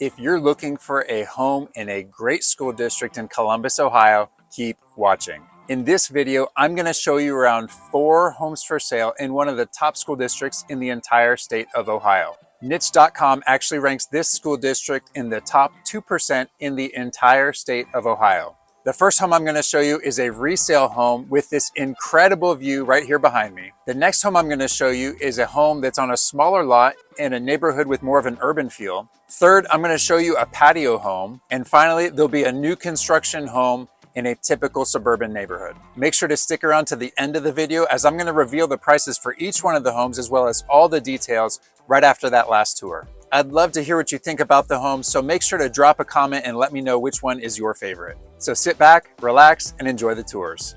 If you're looking for a home in a great school district in Columbus, Ohio, keep watching. In this video, I'm going to show you around 4 homes for sale in one of the top school districts in the entire state of Ohio. Niche.com actually ranks this school district in the top 2% in the entire state of Ohio. The first home I'm going to show you is a resale home with this incredible view right here behind me. The next home I'm going to show you is a home that's on a smaller lot in a neighborhood with more of an urban feel. Third, I'm going to show you a patio home. And finally, there'll be a new construction home in a typical suburban neighborhood. Make sure to stick around to the end of the video as I'm going to reveal the prices for each one of the homes as well as all the details right after that last tour. I'd love to hear what you think about the home, so make sure to drop a comment and let me know which one is your favorite. So sit back, relax, and enjoy the tours.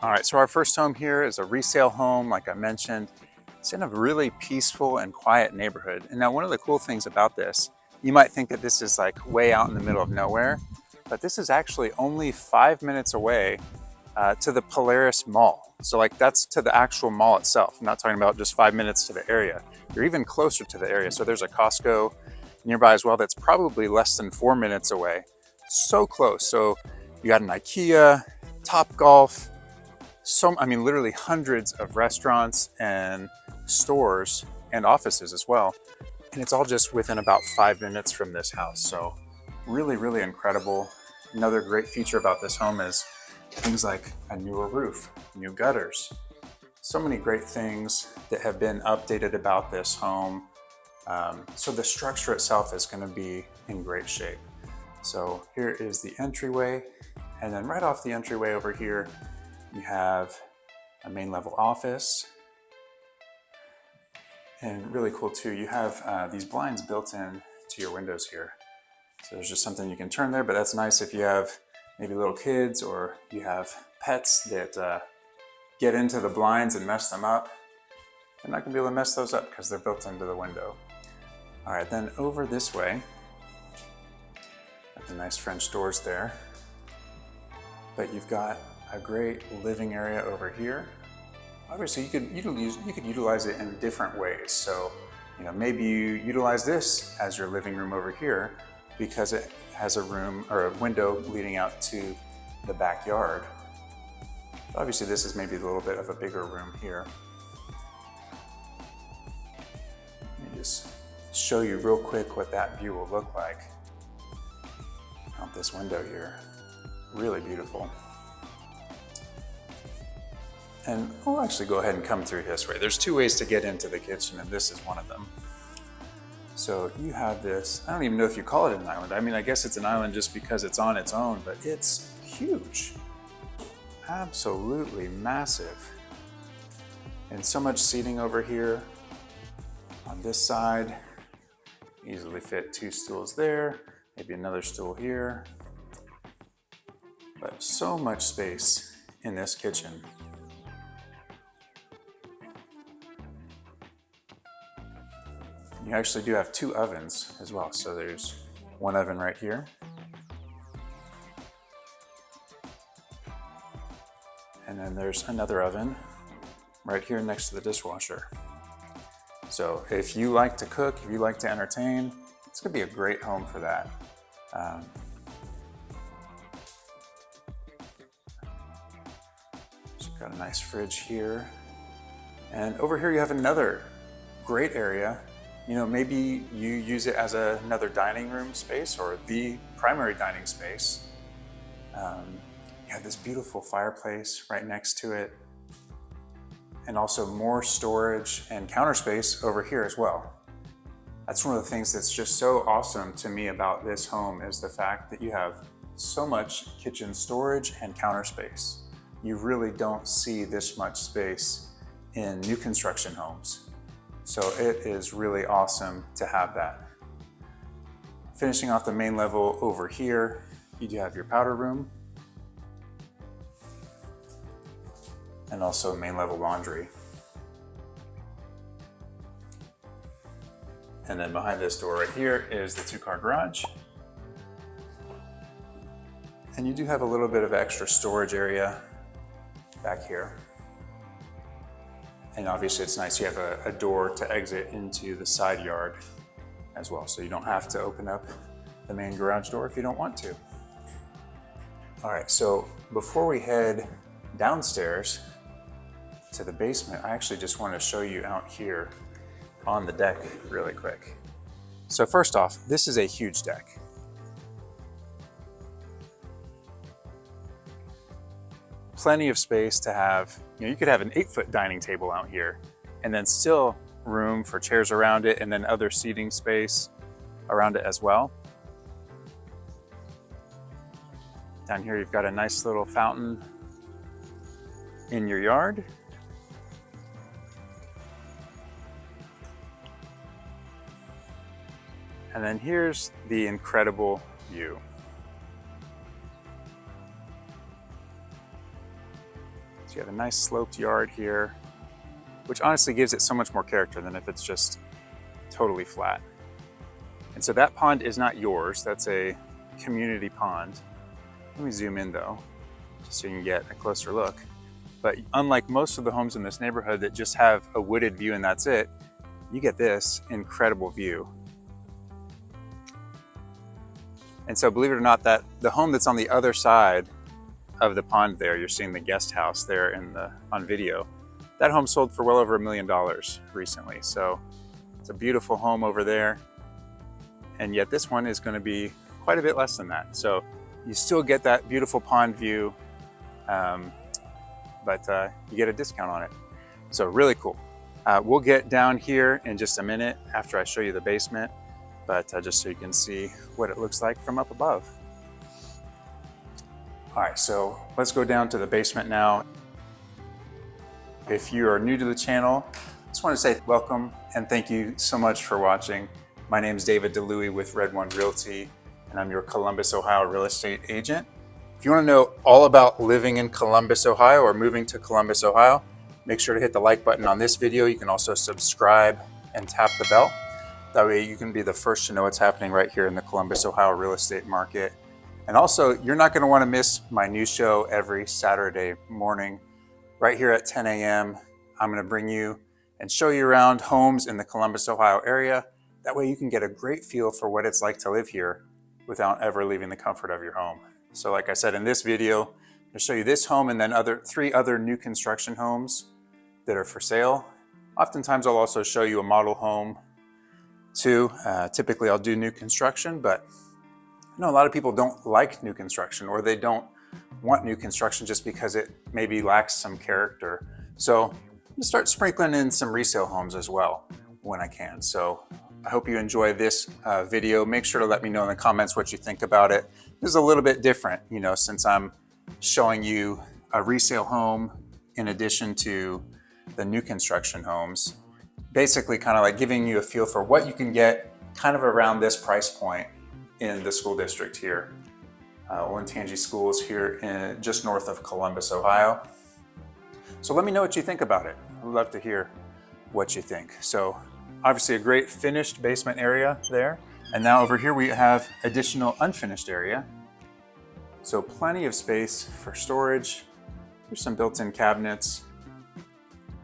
All right, so our first home here is a resale home, like I mentioned. It's in a really peaceful and quiet neighborhood. And now one of the cool things about this, you might think that this is like way out in the middle of nowhere, but this is actually only 5 minutes away to the Polaris Mall. So like that's to the actual mall itself. I'm not talking about just 5 minutes to the area. You're even closer to the area. So there's a Costco nearby as well that's probably less than 4 minutes away. So close. So you got an IKEA, Topgolf, literally hundreds of restaurants and stores and offices as well. And it's all just within about 5 minutes from this house. So really, really incredible. Another great feature about this home is things like a newer roof, new gutters. So many great things that have been updated about this home. So the structure itself is going to be in great shape. So here is the entryway. And then right off the entryway over here, you have a main level office. And really cool too, you have these blinds built in to your windows here. So there's just something you can turn there, but that's nice if you have maybe little kids or you have pets that get into the blinds and mess them up. They're not gonna be able to mess those up because they're built into the window. All right, then over this way, got the nice French doors there. But you've got a great living area over here. Obviously, you could utilize it in different ways. So, maybe you utilize this as your living room over here because it has a room or a window leading out to the backyard. Obviously, this is maybe a little bit of a bigger room here. Let me just show you real quick what that view will look like out this window here. Really beautiful. And I'll actually go ahead and come through this way. There's 2 ways to get into the kitchen, and this is one of them. So you have this, I don't even know if you call it an island. I guess it's an island just because it's on its own, but it's huge. Absolutely massive. And so much seating over here. On this side, easily fit 2 stools there, maybe another stool here. But so much space in this kitchen. You actually do have 2 ovens as well. So there's one oven right here. And then there's another oven right here next to the dishwasher. So if you like to cook, if you like to entertain, it's gonna be a great home for that. So you've got a nice fridge here. And over here you have another great area. Maybe you use it as another dining room space or the primary dining space. You have this beautiful fireplace right next to it, and also more storage and counter space over here as well. That's one of the things that's just so awesome to me about this home is the fact that you have so much kitchen storage and counter space. You really don't see this much space in new construction homes. So it is really awesome to have that. Finishing off the main level over here, you do have your powder room and also main level laundry. And then behind this door right here is the 2-car garage. And And you do have a little bit of extra storage area back here. And obviously it's nice you have a door to exit into the side yard as well, so you don't have to open up the main garage door if you don't want to. All right, so before we head downstairs to the basement, I actually just want to show you out here on the deck really quick. So first off, this is a huge deck. Plenty of space to have, you could have an 8-foot dining table out here and then still room for chairs around it and then other seating space around it as well. Down here you've got a nice little fountain in your yard. And then here's the incredible view. So you have a nice sloped yard here, which honestly gives it so much more character than if it's just totally flat. And so that pond is not yours, that's a community pond. Let me zoom in though, just so you can get a closer look. But unlike most of the homes in this neighborhood that just have a wooded view and that's it, you get this incredible view. And so believe it or not, that the home that's on the other side of the pond there, you're seeing the guest house there on video, that home sold for well over $1 million recently. So it's a beautiful home over there. And yet this one is going to be quite a bit less than that. So you still get that beautiful pond view, but you get a discount on it. So really cool. We'll get down here in just a minute after I show you the basement, but just so you can see what it looks like from up above. All right, so let's go down to the basement now. If you are new to the channel, I just want to say welcome and thank you so much for watching. My name is David DeLuey with Red One Realty, and I'm your Columbus, Ohio real estate agent. If you want to know all about living in Columbus, Ohio or moving to Columbus, Ohio, make sure to hit the like button on this video. You can also subscribe and tap the bell. That way you can be the first to know what's happening right here in the Columbus, Ohio real estate market. And also, you're not going to want to miss my new show every Saturday morning. Right here at 10 a.m., I'm going to bring you and show you around homes in the Columbus, Ohio area. That way you can get a great feel for what it's like to live here without ever leaving the comfort of your home. So like I said, in this video, I'll show you this home and then three other new construction homes that are for sale. Oftentimes I'll also show you a model home too. Typically I'll do new construction, but I know a lot of people don't like new construction or they don't want new construction just because it maybe lacks some character. So I'm gonna start sprinkling in some resale homes as well when I can. So I hope you enjoy this video. Make sure to let me know in the comments what you think about it. This is a little bit different, since I'm showing you a resale home in addition to the new construction homes. Basically kind of like giving you a feel for what you can get kind of around this price point in the school district here. Olentangy Schools here just north of Columbus, Ohio. So let me know what you think about it. I'd love to hear what you think. So obviously a great finished basement area there. And now over here we have additional unfinished area. So plenty of space for storage. There's some built-in cabinets.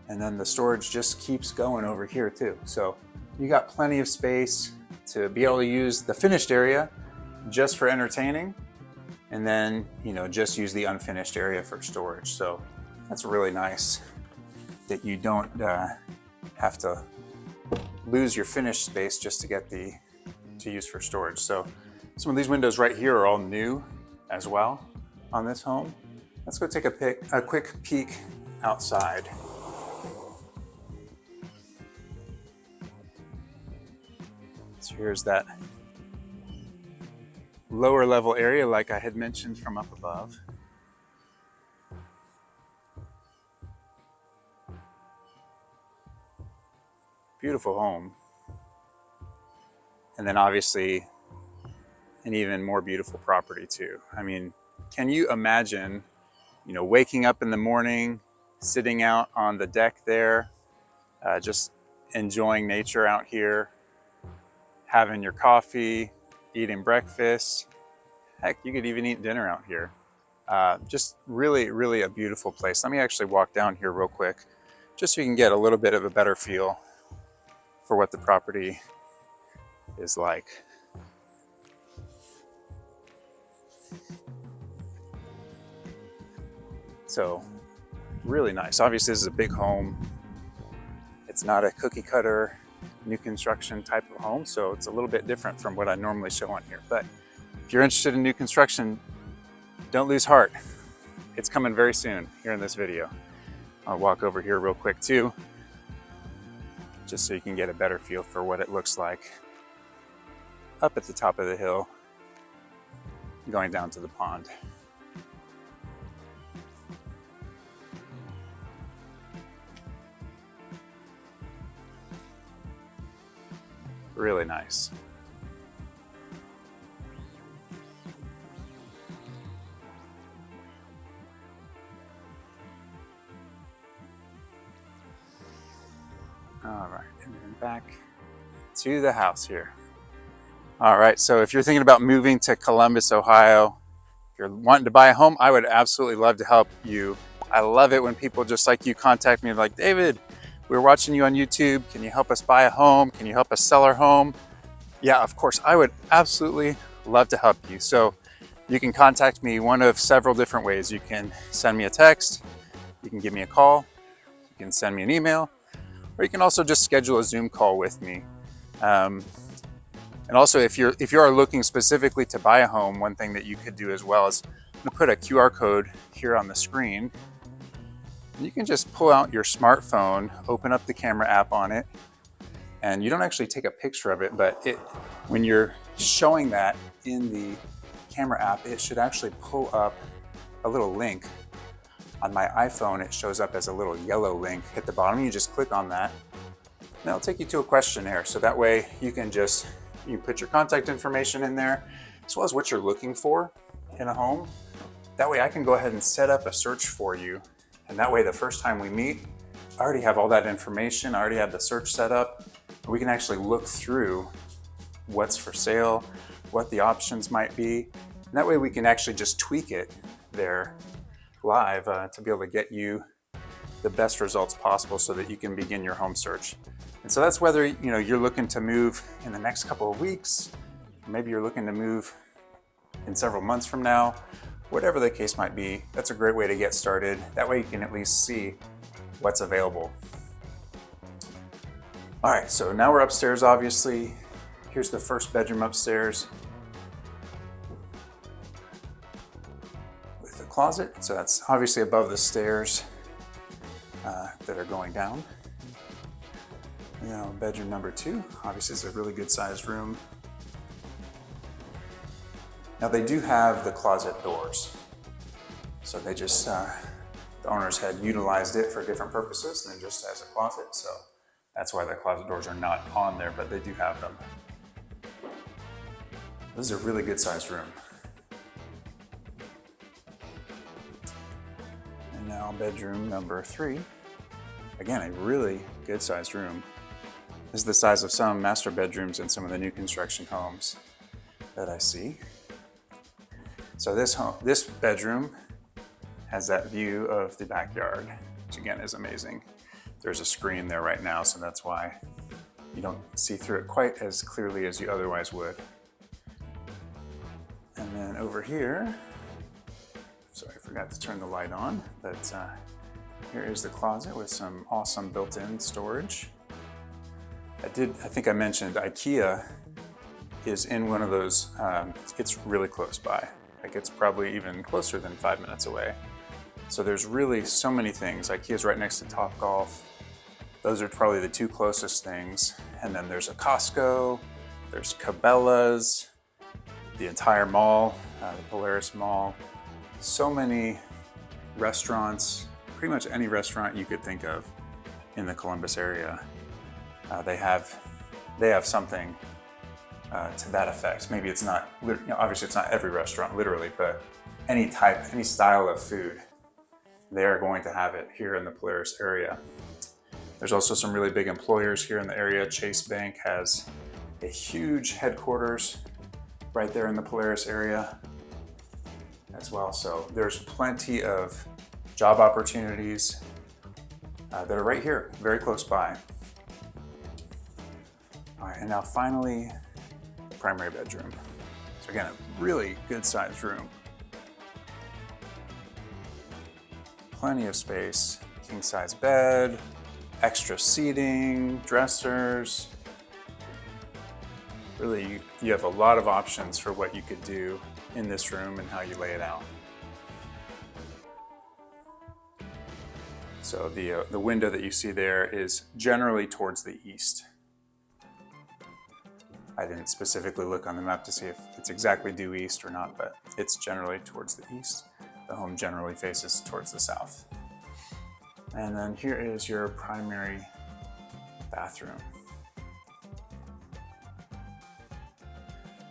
And then the storage just keeps going over here too. So you got plenty of space to be able to use the finished area just for entertaining. And then, just use the unfinished area for storage. So that's really nice that you don't have to lose your finished space just to get to use for storage. So some of these windows right here are all new as well on this home. Let's go take a quick peek outside. So here's that lower level area like I had mentioned from up above. Beautiful home. And then obviously an even more beautiful property too. I mean, can you imagine, waking up in the morning, sitting out on the deck there, just enjoying nature out here, having your coffee, eating breakfast, Heck, you could even eat dinner out here. Just really, really a beautiful place. Let me actually walk down here real quick, just so you can get a little bit of a better feel for what the property is like. So, really nice. Obviously, this is a big home. It's not a cookie cutter, new construction type of home, so it's a little bit different from what I normally show on here. But if you're interested in new construction, don't lose heart. It's coming very soon here in this video. I'll walk over here real quick too, just so you can get a better feel for what it looks like up at the top of the hill, going down to the pond. Really nice. All right, and then back to the house here. All right, so if you're thinking about moving to Columbus, Ohio, if you're wanting to buy a home, I would absolutely love to help you. I love it when people just like you contact me like, David, we were watching you on YouTube. Can you help us buy a home? Can you help us sell our home? Yeah, of course, I would absolutely love to help you. So you can contact me one of several different ways. You can send me a text, you can give me a call, you can send me an email, or you can also just schedule a Zoom call with me. And also, if you are looking specifically to buy a home, one thing that you could do as well is I'm gonna put a QR code here on the screen. And you can just pull out your smartphone, open up the camera app on it, and you don't actually take a picture of it, but when you're showing that in the camera app, it should actually pull up a little link. On my iPhone, it shows up as a little yellow link at the bottom. You just click on that, and it'll take you to a questionnaire. So that way you can put your contact information in there, as well as what you're looking for in a home. That way I can go ahead and set up a search for you. And that way the first time we meet, I already have all that information. I already have the search set up. We can actually look through what's for sale, what the options might be. And that way we can actually just tweak it there live to be able to get you the best results possible so that you can begin your home search. And so that's whether you're looking to move in the next couple of weeks, maybe you're looking to move in several months from now, whatever the case might be, that's a great way to get started. That way you can at least see what's available. All right, so now we're upstairs, obviously. Here's the first bedroom upstairs with a closet. So that's obviously above the stairs that are going down. Now, bedroom number 2, obviously is a really good sized room. Now they do have the closet doors. So they just, the owners had utilized it for different purposes than just as a closet. So that's why the closet doors are not on there, but they do have them. This is a really good sized room. And now bedroom number 3. Again, a really good sized room. This is the size of some master bedrooms in some of the new construction homes that I see. So this bedroom has that view of the backyard, which again is amazing. There's a screen there right now, so that's why you don't see through it quite as clearly as you otherwise would. And then over here, sorry, I forgot to turn the light on, but here is the closet with some awesome built-in storage. I think I mentioned IKEA is in one of those, it's really close by. Like it's probably even closer than 5 minutes away. So there's really so many things. IKEA's right next to Topgolf. Those are probably the 2 closest things. And then there's a Costco, there's Cabela's, the entire mall, the Polaris Mall. So many restaurants, pretty much any restaurant you could think of in the Columbus area. They have something to that effect. Maybe it's not, obviously it's not every restaurant literally, but any type, any style of food, they're going to have it here in the Polaris area. There's also some really big employers here in the area. Chase Bank has a huge headquarters right there in the Polaris area. as well. So there's plenty of job opportunities that are right here, very close by. All right, and now finally, primary bedroom. So again, a really good sized room. Plenty of space, king size bed, extra seating, dressers. Really, you have a lot of options for what you could do in this room and how you lay it out. So the window that you see there is generally towards the east. I didn't specifically look on the map to see if it's exactly due east or not, but it's generally towards the east. The home generally faces towards the south. And then here is your primary bathroom.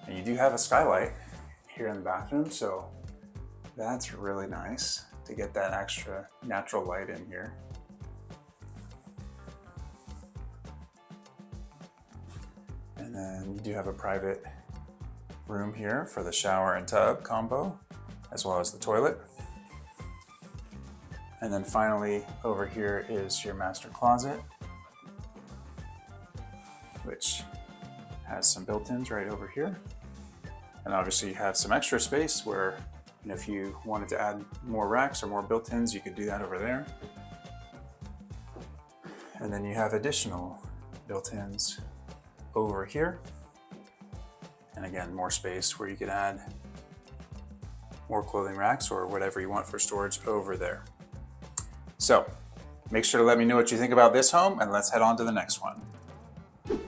And you do have a skylight here in the bathroom, so that's really nice to get that extra natural light in here. And then you do have a private room here for the shower and tub combo, as well as the toilet. And then finally, over here is your master closet, which has some built-ins right over here. And obviously you have some extra space where, if you wanted to add more racks or more built-ins, you could do that over there. And then you have additional built-ins over here. And again, more space where you could add more clothing racks or whatever you want for storage over there. So make sure to let me know what you think about this home, and let's head on to the next one.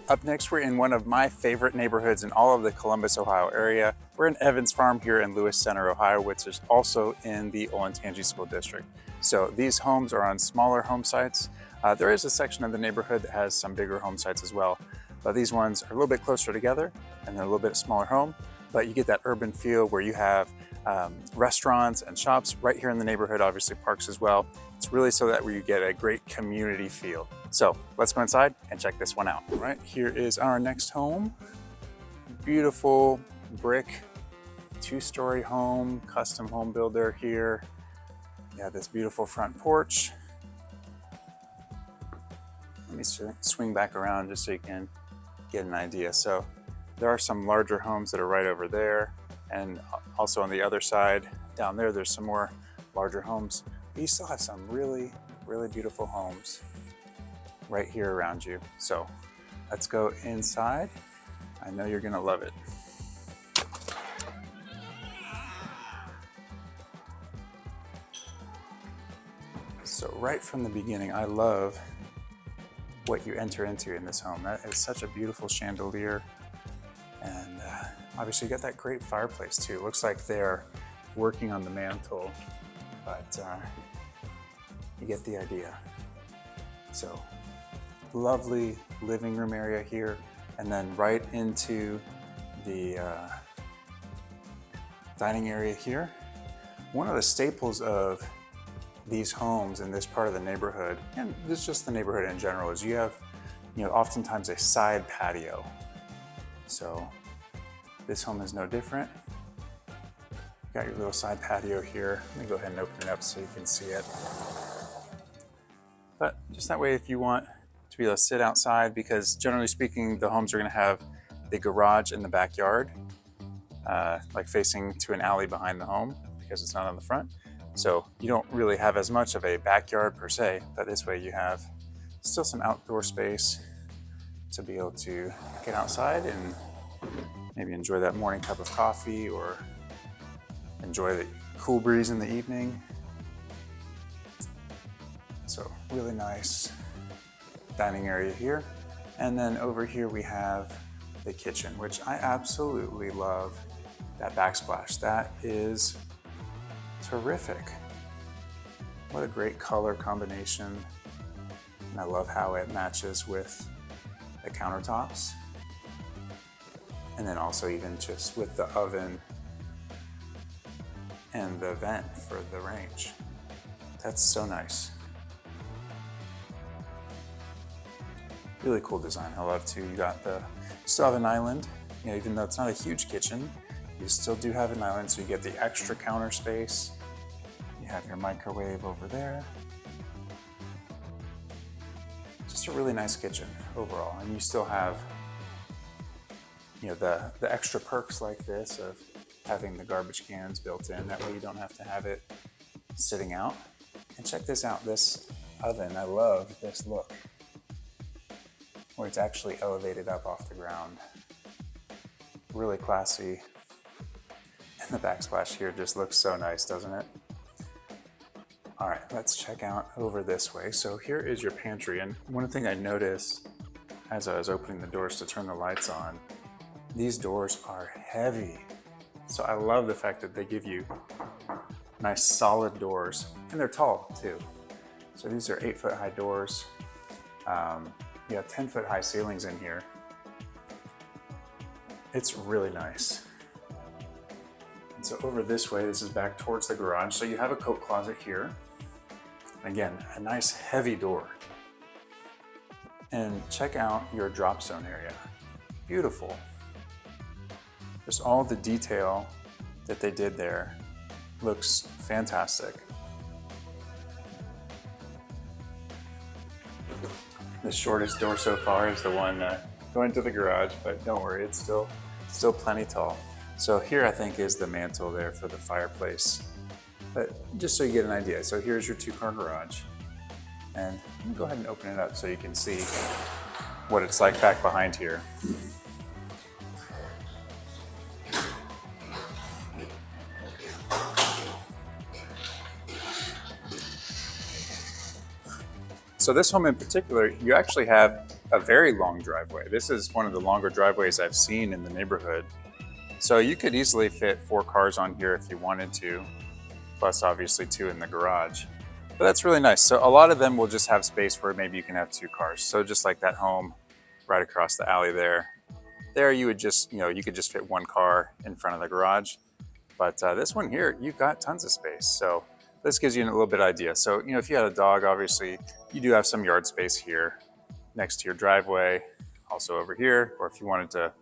Up next, we're in one of my favorite neighborhoods in all of the Columbus, Ohio area. We're in Evans Farm here in Lewis Center, Ohio, which is also in the Olentangy School District. So these homes are on smaller home sites. There is a section of the neighborhood that has some bigger home sites as well, but these ones are a little bit closer together and they're a little bit smaller home, but you get that urban feel where you have restaurants and shops right here in the neighborhood, obviously parks as well. It's really so that where you get a great community feel. So let's go inside and check this one out. All right, here is our next home. Beautiful brick, 2-story home, custom home builder here. You have this beautiful front porch. Let me swing back around just so you can get an idea. So there are some larger homes that are right over there. And also on the other side, down there, there's some more larger homes. But you still have some really, really beautiful homes right here around you. So let's go inside. I know you're gonna love it. So right from the beginning, I love what you enter into in this home. That is such a beautiful chandelier. And obviously you got that great fireplace too. It looks like they're working on the mantle, but you get the idea. So lovely living room area here, and then right into the dining area here. One of the staples of these homes in this part of the neighborhood, and this is just the neighborhood in general, is you have, oftentimes a side patio. So this home is no different. You got your little side patio here. Let me go ahead and open it up so you can see it. But just that way, if you want to be able to sit outside, because generally speaking, the homes are going to have the garage in the backyard, like facing to an alley behind the home because it's not on the front. So you don't really have as much of a backyard per se, but this way you have still some outdoor space to be able to get outside and maybe enjoy that morning cup of coffee or enjoy the cool breeze in the evening. So really nice dining area here. And then over here we have the kitchen, which I absolutely love that backsplash. That is terrific. What a great color combination. And I love how it matches with the countertops. And then also even just with the oven and the vent for the range. That's so nice. Really cool design. I love too. You still have an island. Even though it's not a huge kitchen, You still do have an island, so you get the extra counter space. You have your microwave over there. Just a really nice kitchen overall, and you still have, you know, the extra perks like this of having the garbage cans built in. That way you don't have to have it sitting out. And check this out, this oven, I love this look, where it's actually elevated up off the ground. Really classy. And the backsplash here just looks so nice, doesn't it? All right, let's check out over this way. So here is your pantry, and one thing I noticed as I was opening the doors to turn the lights on, these doors are heavy. So I love the fact that they give you nice solid doors, and they're tall too. So these are 8-foot high doors. You have 10-foot high ceilings in here. It's really nice. And so over this way, this is back towards the garage. So you have a coat closet here. Again, a nice heavy door. And check out your drop zone area. Beautiful. Just all the detail that they did there looks fantastic. The shortest door so far is the one going to the garage, but don't worry, it's still plenty tall. So here I think is the mantle there for the fireplace. But just so you get an idea, so here's your 2-car garage. And let me go ahead and open it up so you can see what it's like back behind here. So this home in particular, you actually have a very long driveway. This is one of the longer driveways I've seen in the neighborhood. So you could easily fit 4 cars on here if you wanted to, plus obviously 2 in the garage. But that's really nice. So a lot of them will just have space where maybe you can have 2 cars. So just like that home right across the alley there. There you would just, you could just fit 1 car in front of the garage. But this one here, you've got tons of space. So this gives you a little bit of idea. So, if you had a dog, obviously, you do have some yard space here next to your driveway, also over here, or if you wanted to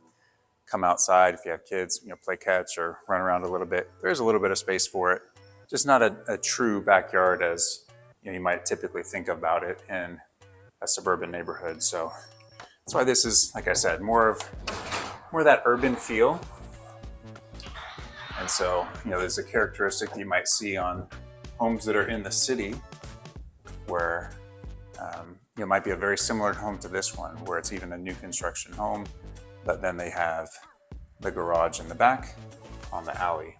come outside, if you have kids, play catch or run around a little bit, there's a little bit of space for it. Just not a true backyard as you might typically think about it in a suburban neighborhood. So that's why this is, like I said, more of that urban feel. And so, there's a characteristic you might see on homes that are in the city where it might be a very similar home to this one, where it's even a new construction home, but then they have the garage in the back on the alley.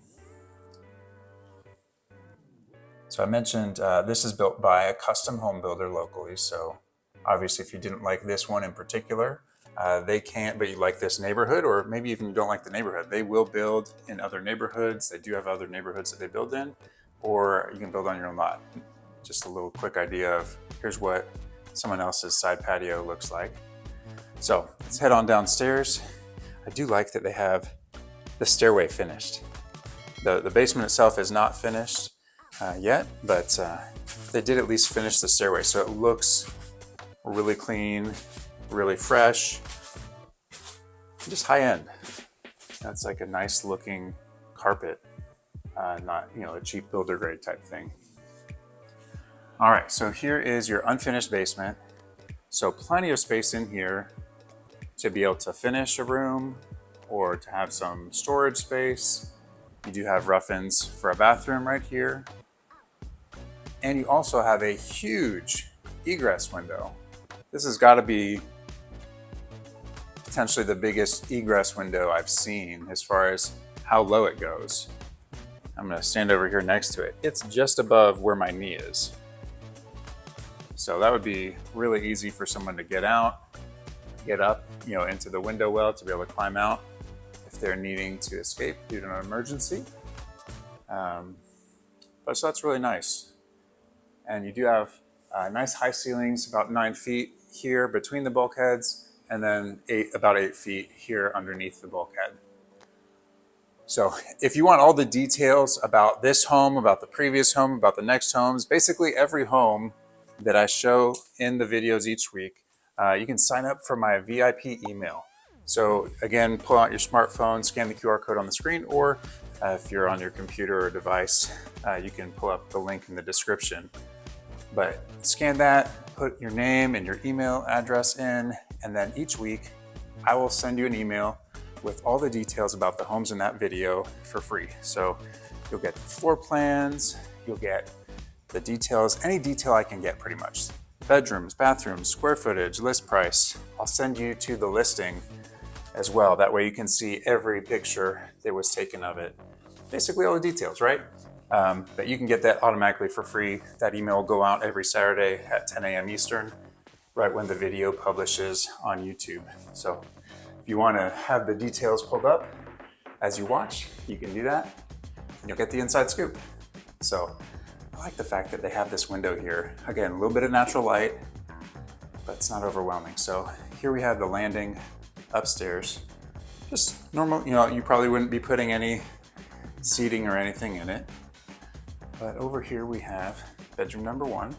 So I mentioned this is built by a custom home builder locally. So obviously if you didn't like this one in particular, they can't, but you like this neighborhood, or maybe even you don't like the neighborhood, they will build in other neighborhoods. They do have other neighborhoods that they build in, or you can build on your own lot. Just a little quick idea of here's what someone else's side patio looks like. So let's head on downstairs. I do like that they have the stairway finished. The basement itself is not finished yet, but they did at least finish the stairway. So it looks really clean, really fresh, just high end. That's like a nice looking carpet, not a cheap builder grade type thing. All right, so here is your unfinished basement. So plenty of space in here to be able to finish a room or to have some storage space. You do have rough-ins for a bathroom right here. And you also have a huge egress window. This has got to be potentially the biggest egress window I've seen as far as how low it goes. I'm going to stand over here next to it. It's just above where my knee is. So that would be really easy for someone to get out, get up, into the window well to be able to climb out if they're needing to escape due to an emergency. But so that's really nice. And you do have nice high ceilings, about 9 feet here between the bulkheads, and then about 8 feet here underneath the bulkhead. So if you want all the details about this home, about the previous home, about the next homes, basically every home that I show in the videos each week, you can sign up for my VIP email. So again, pull out your smartphone, scan the QR code on the screen, or if you're on your computer or device, you can pull up the link in the description. But scan that, put your name and your email address in, and then each week I will send you an email with all the details about the homes in that video for free. So you'll get the floor plans, you'll get the details, any detail I can get pretty much. Bedrooms, bathrooms, square footage, list price. I'll send you to the listing as well. That way you can see every picture that was taken of it. Basically all the details, right? But you can get that automatically for free. That email will go out every Saturday at 10 a.m. Eastern, right when the video publishes on YouTube. So if you want to have the details pulled up as you watch, you can do that and you'll get the inside scoop. So I like the fact that they have this window here. Again, a little bit of natural light, but it's not overwhelming. So here we have the landing upstairs. Just normal, you probably wouldn't be putting any seating or anything in it. But over here we have bedroom number 1.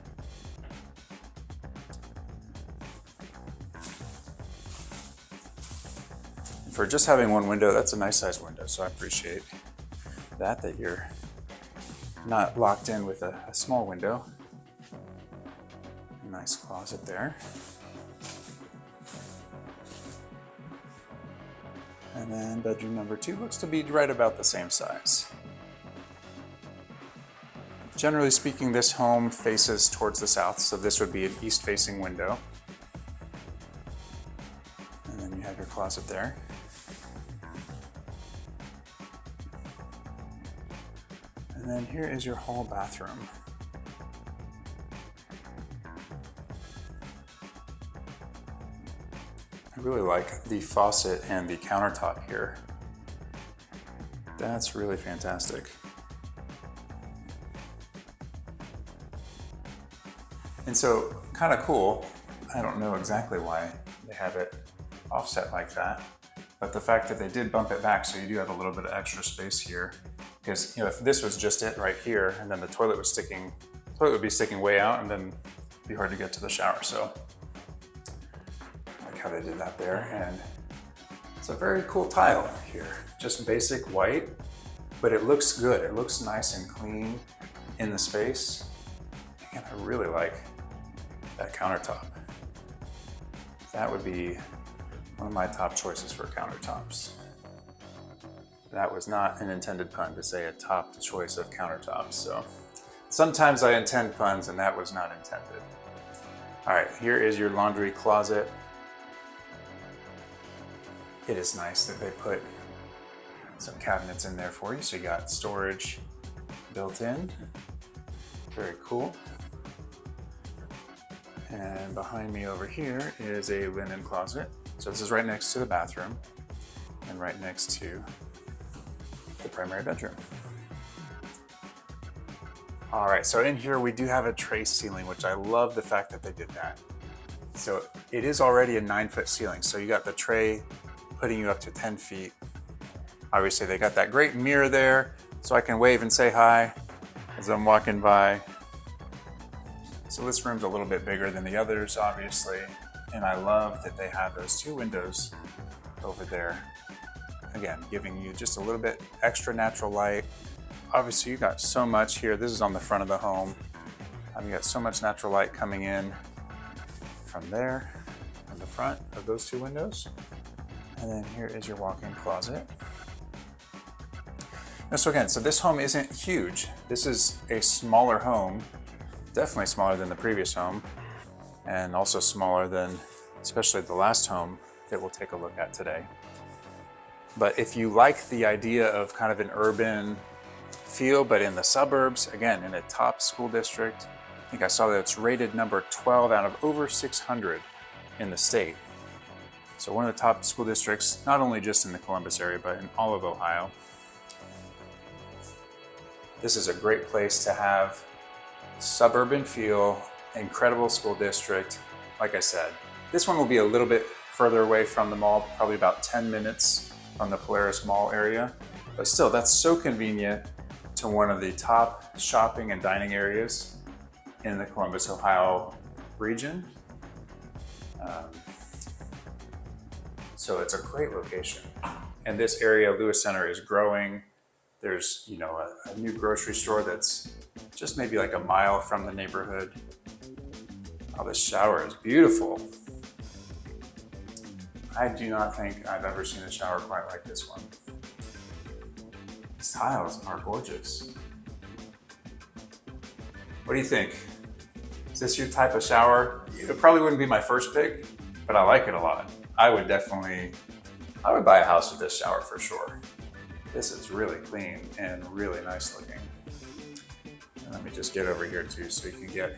For just having one window, that's a nice sized window, so I appreciate that you're not locked in with a small window. Nice closet there. And then bedroom number 2 looks to be right about the same size. Generally speaking, this home faces towards the south, so this would be an east-facing window. And then you have your closet there. And then here is your hall bathroom. I really like the faucet and the countertop here. That's really fantastic. And so, kind of cool, I don't know exactly why they have it offset like that, but the fact that they did bump it back so you do have a little bit of extra space here, because if this was just it right here and then the toilet would be sticking way out and then it'd be hard to get to the shower. So I like how they did that there, and it's a very cool tile here. Just basic white, but it looks good. It looks nice and clean in the space. And I really like that countertop. That would be one of my top choices for countertops. That was not an intended pun to say a top choice of countertops. So sometimes I intend puns and that was not intended. All right, here is your laundry closet. It is nice that they put some cabinets in there for you. So you got storage built in. Very cool. And behind me over here is a linen closet. So this is right next to the bathroom and right next to the primary bedroom. All right, so in here we do have a tray ceiling, which I love the fact that they did that. So it is already a 9-foot ceiling. So you got the tray putting you up to 10 feet. Obviously they got that great mirror there so I can wave and say hi as I'm walking by. So this room's a little bit bigger than the others, obviously, and I love that they have those 2 windows over there. Again, giving you just a little bit extra natural light. Obviously, you got so much here. This is on the front of the home. You got so much natural light coming in from there, from the front of those 2 windows. And then here is your walk-in closet. Now, so again, so this home isn't huge. This is a smaller home. Definitely smaller than the previous home, and also smaller than especially the last home that we'll take a look at today. But if you like the idea of kind of an urban feel, but in the suburbs, again, in a top school district, I think I saw that it's rated number 12 out of over 600 in the state. So one of the top school districts, not only just in the Columbus area, but in all of Ohio. This is a great place to have suburban feel, incredible school district. Like I said, this one will be a little bit further away from the mall, probably about 10 minutes from the Polaris Mall area. But still, that's so convenient to one of the top shopping and dining areas in the Columbus, Ohio region. So it's a great location. And this area, Lewis Center, is growing. There's, you know, a new grocery store that's just maybe like a mile from the neighborhood. Oh, this shower is beautiful. I do not think I've ever seen a shower quite like this one. These tiles are gorgeous. What do you think? Is this your type of shower? It probably wouldn't be my first pick, but I like it a lot. I would buy a house with this shower for sure. This is really clean and really nice looking. And let me just get over here too so you can get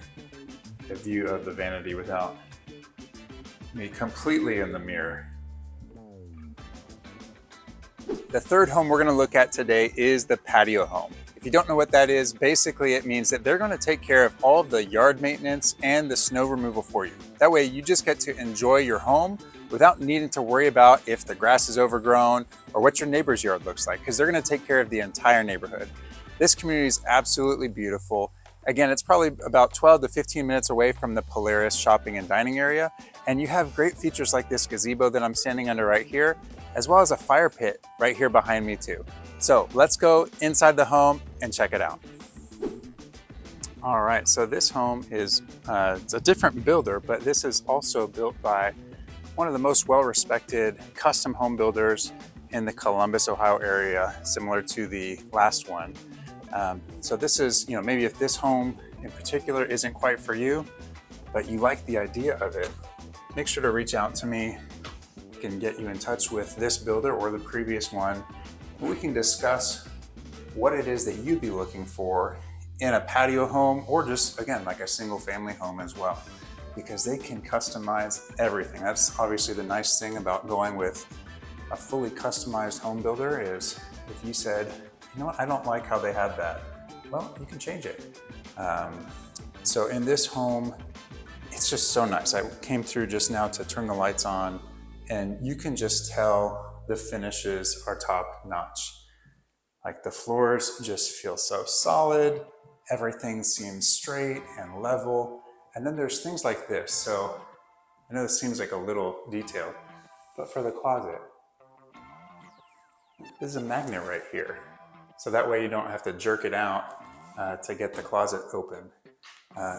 a view of the vanity without me completely in the mirror. The third home we're gonna look at today is the patio home. If you don't know what that is, basically it means that they're gonna take care of all of the yard maintenance and the snow removal for you. That way you just get to enjoy your home without needing to worry about if the grass is overgrown or what your neighbor's yard looks like, because they're gonna take care of the entire neighborhood. This community is absolutely beautiful. Again, it's probably about 12 to 15 minutes away from the Polaris shopping and dining area. And you have great features like this gazebo that I'm standing under right here, as well as a fire pit right here behind me too. So let's go inside the home and check it out. All right, so this home is it's a different builder, but this is also built by one of the most well-respected custom home builders in the Columbus, Ohio area, similar to the last one. So this is, you know, maybe if this home in particular isn't quite for you, but you like the idea of it, make sure to reach out to me. I can get you in touch with this builder or the previous one. We can discuss what it is that you'd be looking for in a patio home, or just, again, like a single family home as well, because they can customize everything. That's obviously the nice thing about going with a fully customized home builder is if you said, you know what, I don't like how they had that, well, you can change it. So in this home, it's just so nice. I came through just now to turn the lights on, and you can just tell the finishes are top notch. Like the floors just feel so solid. Everything seems straight and level. And then there's things like this. So I know this seems like a little detail, but for the closet, there's a magnet right here. So that way you don't have to jerk it out to get the closet open.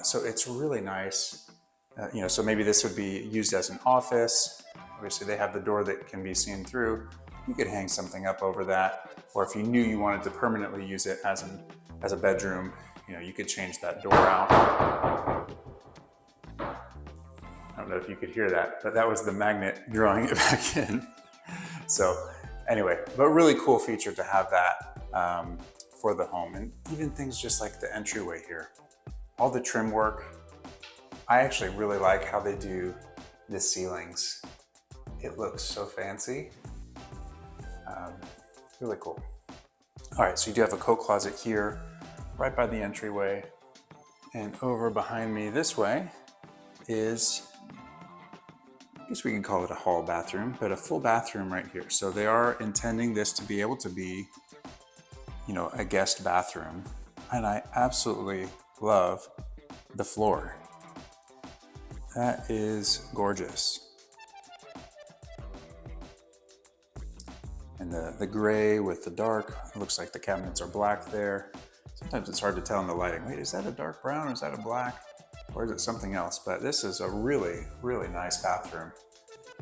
So it's really nice. You know, so maybe this would be used as an office. Obviously they have the door that can be seen through. You could hang something up over that. Or if you knew you wanted to permanently use it as a bedroom, you know, you could change that door out. I don't know if you could hear that, but that was the magnet drawing it back in. So anyway, but really cool feature to have that for the home. And even things just like the entryway here, all the trim work. I actually really like how they do the ceilings. It looks so fancy. Really cool. All right, so you do have a coat closet here, right by the entryway. And over behind me this way is, I guess we can call it a hall bathroom, but a full bathroom right here. So they are intending this to be able to be, you know, a guest bathroom. And I absolutely love the floor. That is gorgeous. And the gray with the dark, it looks like the cabinets are black there. Sometimes it's hard to tell in the lighting. Wait, is that a dark brown or is that a black? Or is it something else? But this is a really, really nice bathroom.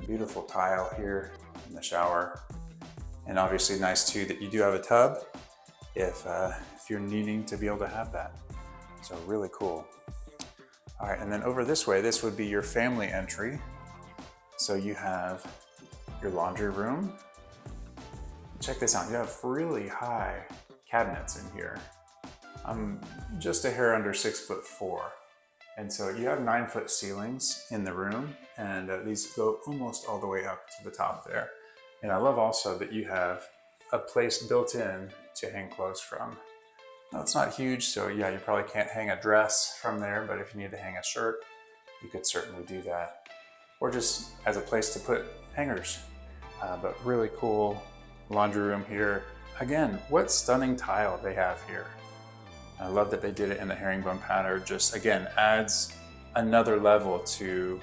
Beautiful tile here in the shower. And obviously nice too that you do have a tub if you're needing to be able to have that. So really cool. All right, and then over this way, this would be your family entry. So you have your laundry room. Check this out, you have really high cabinets in here. I'm just a hair under 6'4". And so you have 9-foot ceilings in the room, and these go almost all the way up to the top there. And I love also that you have a place built in to hang clothes from. Now it's not huge, so yeah, you probably can't hang a dress from there, but if you need to hang a shirt, you could certainly do that. Or just as a place to put hangers. But really cool laundry room here. Again, what stunning tile they have here. I love that they did it in the herringbone pattern. Just again, adds another level to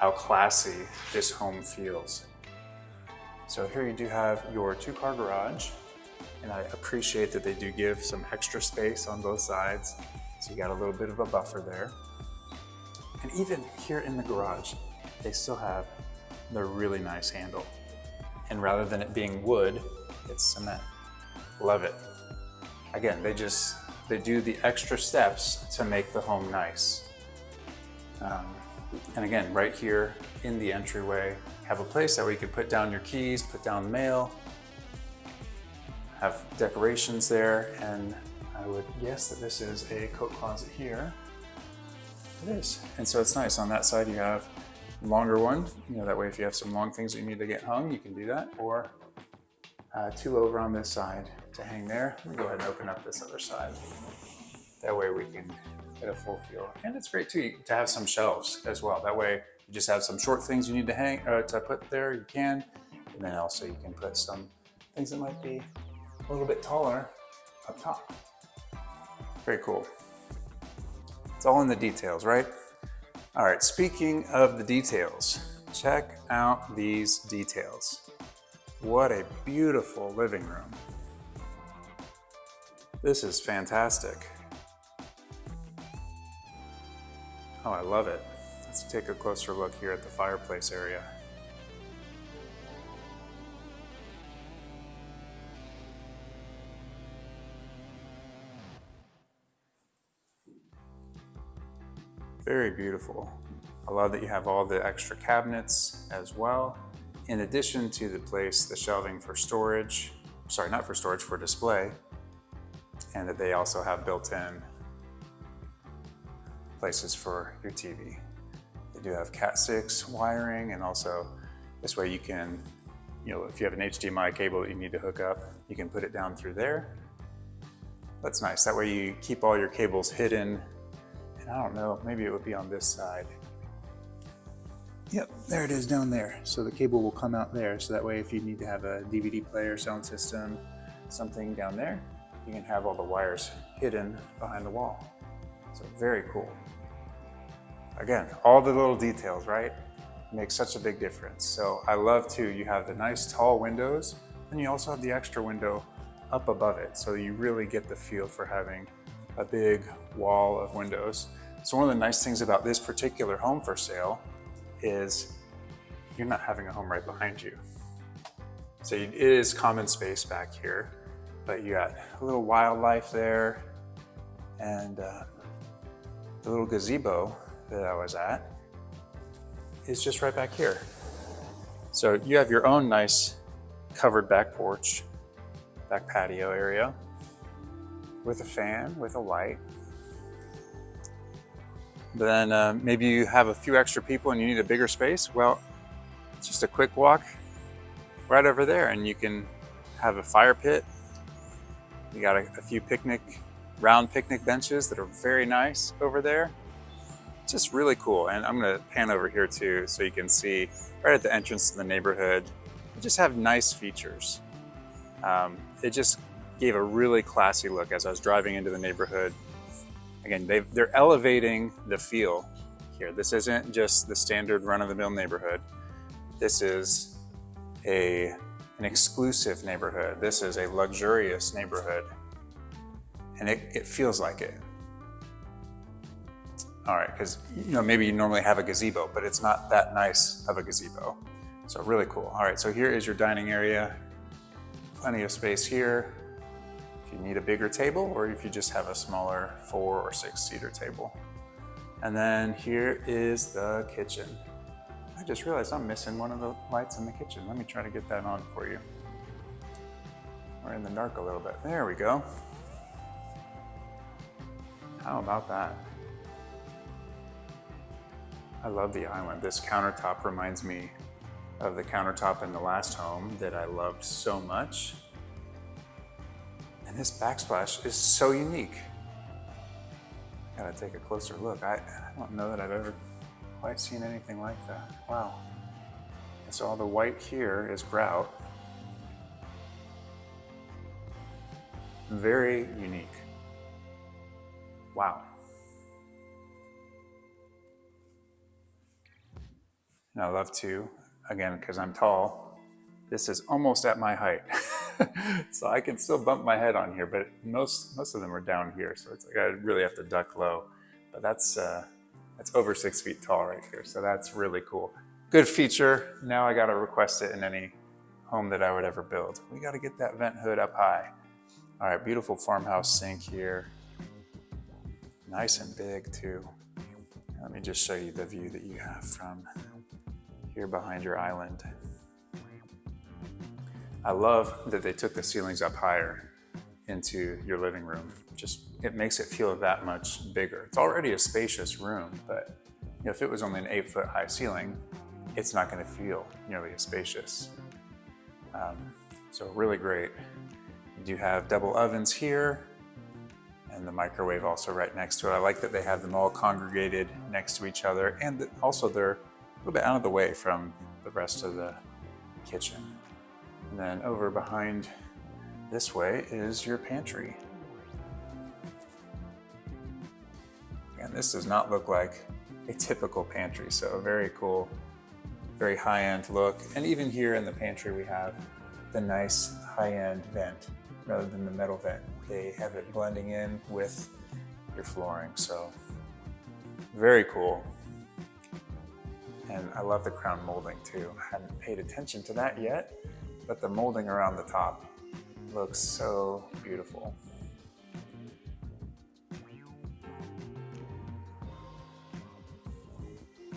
how classy this home feels. So here you do have your 2-car garage, and I appreciate that they do give some extra space on both sides. So you got a little bit of a buffer there. And even here in the garage, they still have the really nice handle. And rather than it being wood, it's cement. Love it. Again, they do the extra steps to make the home nice. And again, right here in the entryway, have a place that where you can put down your keys, put down mail, have decorations there, and I would guess that this is a coat closet here. It is. And so it's nice. On that side you have a longer one, that way if you have some long things that you need to get hung, you can do that, or 2 over on this side to hang there. Let me go ahead and open up this other side. That way we can get a full feel. And it's great too to have some shelves as well. That way you just have some short things you need to hang to put there, you can. And then also you can put some things that might be a little bit taller up top. Very cool. It's all in the details, right? All right, speaking of the details, check out these details. What a beautiful living room. This is fantastic. Oh, I love it. Let's take a closer look here at the fireplace area. Very beautiful. I love that you have all the extra cabinets as well. In addition to the shelving for storage, not for storage, for display, and that they also have built-in places for your TV. They do have Cat 6 wiring, and also this way you can, if you have an HDMI cable that you need to hook up, you can put it down through there. That's nice. That way you keep all your cables hidden. And I don't know, maybe it would be on this side. Yep, there it is down there. So the cable will come out there. So that way if you need to have a DVD player, sound system, something down there, you can have all the wires hidden behind the wall. So very cool. Again, all the little details, right? Make such a big difference. So I love too, you have the nice tall windows, and you also have the extra window up above it. So you really get the feel for having a big wall of windows. So one of the nice things about this particular home for sale is you're not having a home right behind you. So it is common space back here, but you got a little wildlife there, and the little gazebo that I was at is just right back here. So you have your own nice covered back porch, back patio area with a fan, with a light. But then maybe you have a few extra people and you need a bigger space. Well, it's just a quick walk right over there, and you can have a fire pit. You got a few round picnic benches that are very nice over there. Just really cool. And I'm gonna pan over here too so you can see right at the entrance to the neighborhood, you just have nice features. It just gave a really classy look as I was driving into the neighborhood. Again, they're elevating the feel here. This isn't just the standard run-of-the-mill neighborhood. This is an exclusive neighborhood. This is a luxurious neighborhood, and it feels like it. All right, because maybe you normally have a gazebo, but it's not that nice of a gazebo. So really cool. All right, so here is your dining area. Plenty of space here. If you need a bigger table, or if you just have a smaller 4 or 6 seater table. And then here is the kitchen. I just realized I'm missing one of the lights in the kitchen. Let me try to get that on for you. We're in the dark a little bit. There we go. How about that? I love the island. This countertop reminds me of the countertop in the last home that I loved so much. And this backsplash is so unique. Gotta take a closer look. I don't know that I've ever quite seen anything like that. Wow. And so all the white here is grout. Very unique. Wow. And I love to, again, because I'm tall, This is almost at my height. So I can still bump my head on here, but most of them are down here. So it's like I really have to duck low. But that's over 6 feet tall right here. So that's really cool. Good feature. Now I got to request it in any home that I would ever build. We got to get that vent hood up high. All right, beautiful farmhouse sink here. Nice and big too. Let me just show you the view that you have from here behind your island. I love that they took the ceilings up higher into your living room. Just, it makes it feel that much bigger. It's already a spacious room, but if it was only an 8-foot high ceiling, it's not going to feel nearly as spacious. So really great. You do have double ovens here and the microwave also right next to it. I like that they have them all congregated next to each other, and also they're a little bit out of the way from the rest of the kitchen. And then over behind this way is your pantry. And this does not look like a typical pantry, so very cool, very high-end look. And even here in the pantry we have the nice high-end vent rather than the metal vent. They have it blending in with your flooring, so very cool. And I love the crown molding too. I haven't paid attention to that yet, but the molding around the top looks so beautiful.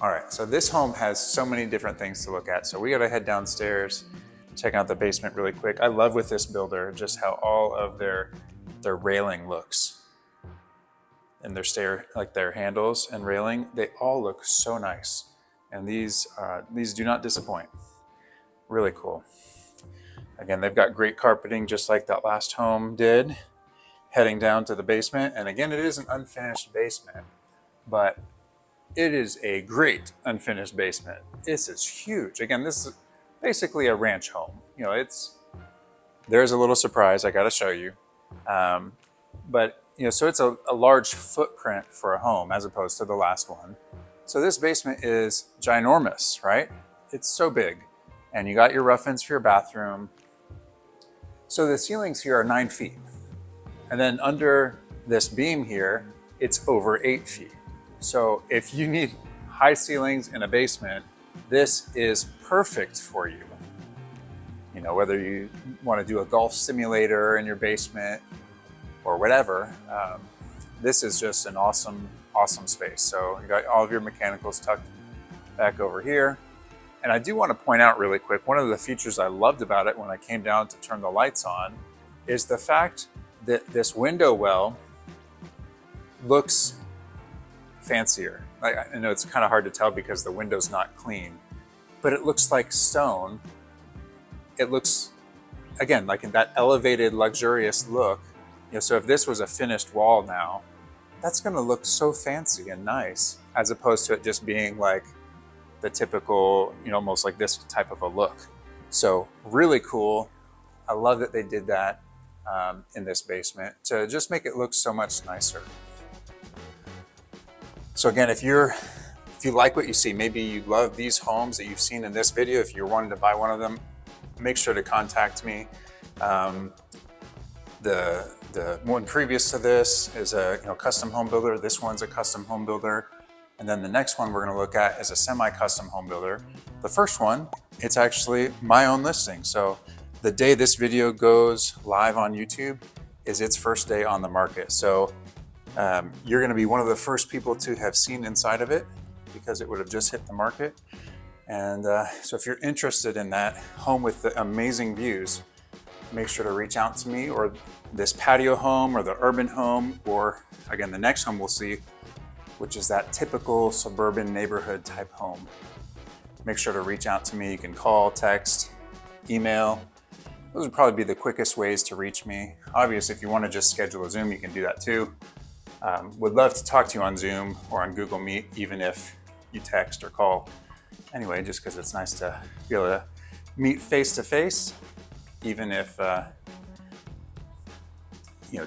All right, so this home has so many different things to look at. So we gotta head downstairs, check out the basement really quick. I love with this builder just how all of their railing looks. And their handles and railing, they all look so nice. And these do not disappoint. Really cool. Again, they've got great carpeting just like that last home did. Heading down to the basement, and again, it is an unfinished basement, but it is a great unfinished basement. This is huge. Again, this is basically a ranch home. There's a little surprise I gotta show you. But so it's a large footprint for a home as opposed to the last one. So this basement is ginormous, right? It's so big. And you got your rough-ins for your bathroom. So the ceilings here are 9 feet. And then under this beam here, it's over 8 feet. So if you need high ceilings in a basement, this is perfect for you. Whether you want to do a golf simulator in your basement or whatever, this is just an awesome space. So you got all of your mechanicals tucked back over here. And I do want to point out really quick, one of the features I loved about it when I came down to turn the lights on is the fact that this window well looks fancier. I know it's kind of hard to tell because the window's not clean, but it looks like stone. It looks, again, like in that elevated, luxurious look. So if this was a finished wall now, that's going to look so fancy and nice, as opposed to it just being like the typical, almost like this type of a look. So really cool. I love that they did that in this basement to just make it look so much nicer. So again, if you like what you see, maybe you love these homes that you've seen in this video, if you're wanting to buy one of them, make sure to contact me. The one previous to this is a custom home builder. This one's a custom home builder. And then the next one we're going to look at is a semi-custom home builder. The first one, it's actually my own listing. So the day this video goes live on YouTube is its first day on the market. So you're going to be one of the first people to have seen inside of it because it would have just hit the market. And so if you're interested in that home with the amazing views, make sure to reach out to me, or this patio home or the urban home, or again, the next home we'll see, which is that typical suburban neighborhood type home. Make sure to reach out to me. You can call, text, email. Those would probably be the quickest ways to reach me. Obviously, if you want to just schedule a Zoom, you can do that too. Would love to talk to you on Zoom or on Google Meet, even if you text or call. Anyway, just because it's nice to be able to meet face to face, even if,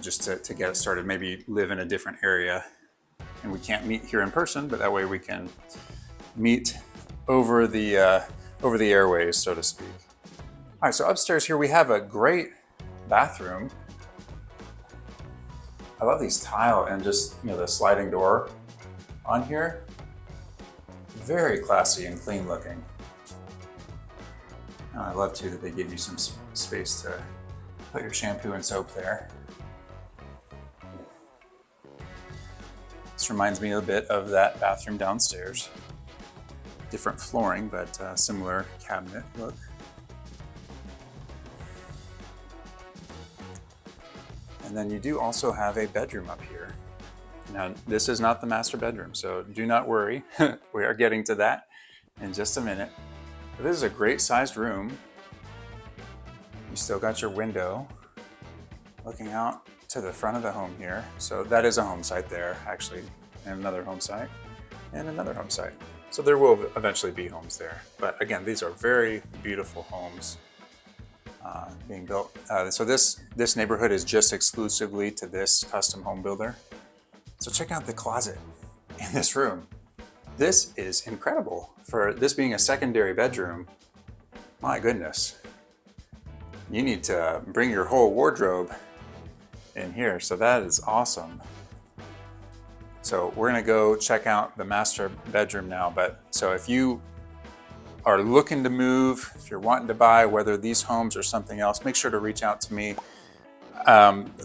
just to get us started, maybe live in a different area and we can't meet here in person, but that way we can meet over the airways, so to speak. All right, so upstairs here we have a great bathroom. I love these tile and just, the sliding door on here. Very classy and clean looking. And I love too that they give you some space to put your shampoo and soap there. This reminds me a bit of that bathroom downstairs. Different flooring, but similar cabinet look. And then you do also have a bedroom up here. Now, this is not the master bedroom, so do not worry. We are getting to that in just a minute. But this is a great sized room. You still got your window looking out to the front of the home here. So that is a home site there, actually, and another home site, and another home site. So there will eventually be homes there. But again, these are very beautiful homes being built. So this neighborhood is just exclusively to this custom home builder. So check out the closet in this room. This is incredible for this being a secondary bedroom. My goodness. You need to bring your whole wardrobe in here. So that is awesome. So we're gonna go check out the master bedroom now. But so if you are looking to move, if you're wanting to buy, whether these homes or something else, make sure to reach out to me.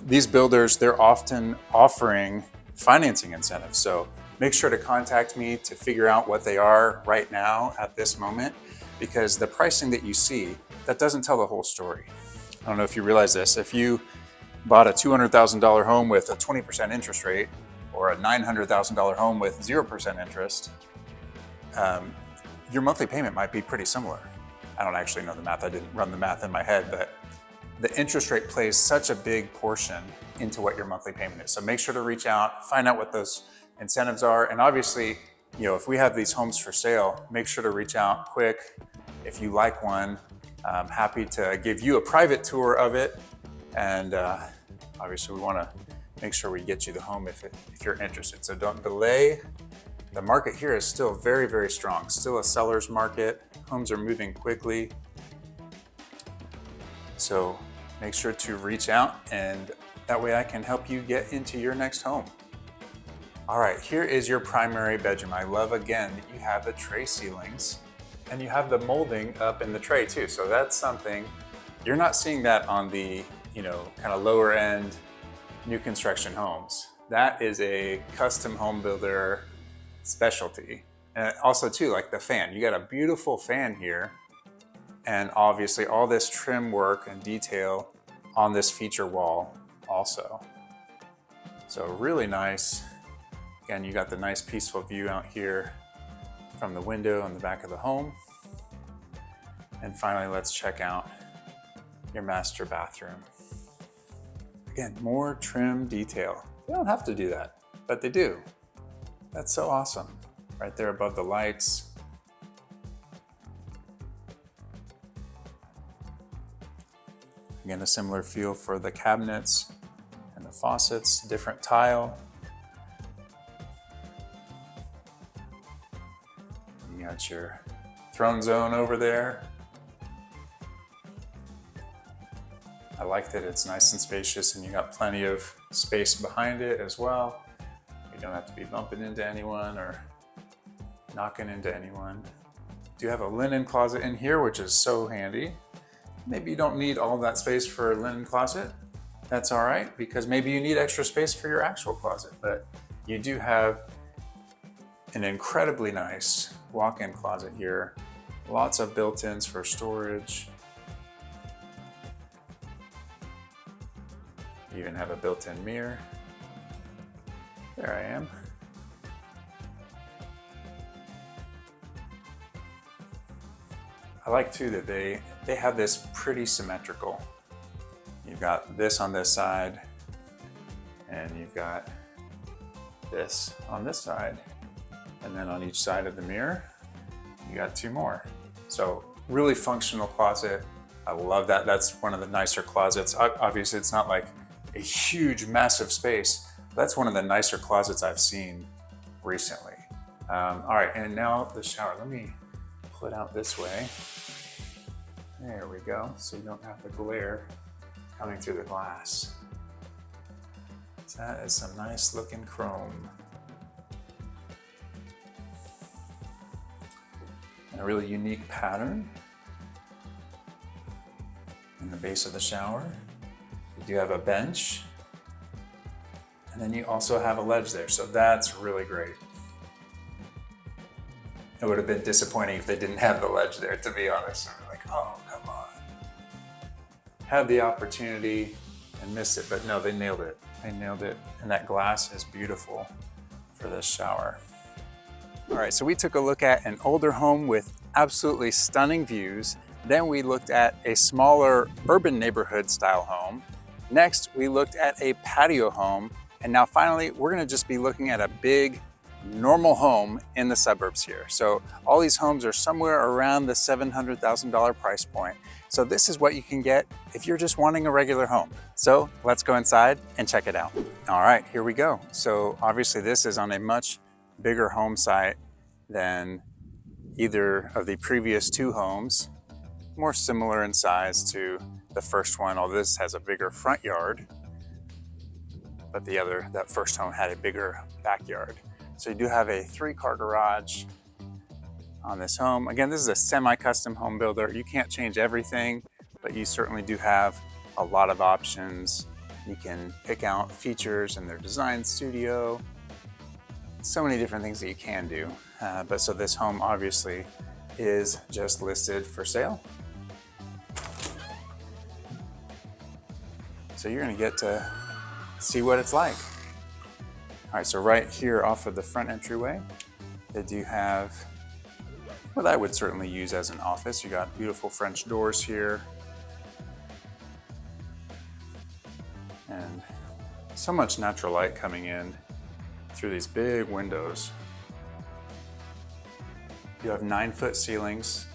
These builders, they're often offering financing incentives. So make sure to contact me to figure out what they are right now at this moment, because the pricing that you see, that doesn't tell the whole story. I don't know if you realize this. If you bought a $200,000 home with a 20% interest rate or a $900,000 home with 0% interest, your monthly payment might be pretty similar. I don't actually know the math. I didn't run the math in my head, but the interest rate plays such a big portion into what your monthly payment is. So make sure to reach out, find out what those incentives are. And obviously, if we have these homes for sale, make sure to reach out quick. If you like one, I'm happy to give you a private tour of it. And obviously we wanna make sure we get you the home if you're interested. So don't delay. The market here is still very, very strong. Still a seller's market. Homes are moving quickly. So make sure to reach out, and that way I can help you get into your next home. All right, here is your primary bedroom. I love, again, that you have the tray ceilings and you have the molding up in the tray too. So that's something, you're not seeing that on the, kind of lower end new construction homes. That is a custom home builder specialty. And also too, like the fan, you got a beautiful fan here, and obviously all this trim work and detail on this feature wall also. So really nice. Again, you got the nice peaceful view out here from the window on the back of the home. And finally, let's check out your master bathroom. Again, more trim detail. They don't have to do that, but they do. That's so awesome. Right there above the lights. Again, a similar feel for the cabinets and the faucets, different tile. You got your throne zone over there. I like that it's nice and spacious, and you got plenty of space behind it as well. You don't have to be bumping into anyone or knocking into anyone. Do have a linen closet in here, which is so handy. Maybe you don't need all that space for a linen closet. That's all right, because maybe you need extra space for your actual closet, but you do have an incredibly nice walk-in closet here. Lots of built-ins for storage. You even have a built-in mirror. There I am. I like too that they have this pretty symmetrical. You've got this on this side, and you've got this on this side. And then on each side of the mirror, you got two more. So really functional closet. I love that. That's one of the nicer closets. Obviously, it's not like a huge, massive space. That's one of the nicer closets I've seen recently. All right, and now the shower. Let me pull it out this way. There we go, so you don't have the glare coming through the glass. So that is some nice looking chrome. And a really unique pattern in the base of the shower. You do have a bench, and then you also have a ledge there, so that's really great. It would have been disappointing if they didn't have the ledge there, to be honest. I'm like, oh, come on. Had the opportunity and missed it, but no, they nailed it. They nailed it, and that glass is beautiful for this shower. All right, so we took a look at an older home with absolutely stunning views. Then we looked at a smaller urban neighborhood style home. Next, we looked at a patio home. And now finally, we're gonna just be looking at a big, normal home in the suburbs here. So all these homes are somewhere around the $700,000 price point. So this is what you can get if you're just wanting a regular home. So let's go inside and check it out. All right, here we go. So obviously this is on a much bigger home site than either of the previous two homes. More similar in size to the first one, although this has a bigger front yard, but that first home had a bigger backyard. So you do have a 3-car garage on this home. Again, this is a semi-custom home builder. You can't change everything, but you certainly do have a lot of options. You can pick out features in their design studio. So many different things that you can do. So this home obviously is just listed for sale. So you're gonna get to see what it's like. All right, so right here off of the front entryway, they do have what I would certainly use as an office. You got beautiful French doors here. And so much natural light coming in through these big windows. You have 9-foot ceilings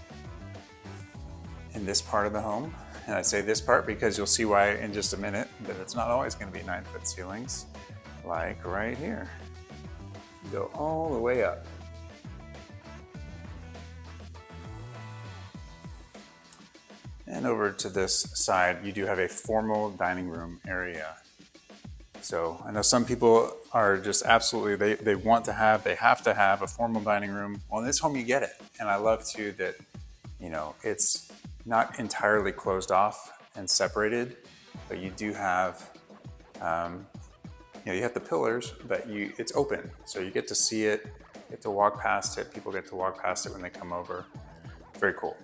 in this part of the home. And I say this part because you'll see why in just a minute, that it's not always gonna be 9-foot ceilings, like right here. You go all the way up. And over to this side, you do have a formal dining room area. So I know some people are just absolutely, they have to have a formal dining room. Well, in this home you get it. And I love too that, it's not entirely closed off and separated, but you do have, you have the pillars, but it's open. So you get to see it, get to walk past it. People get to walk past it when they come over. Very cool.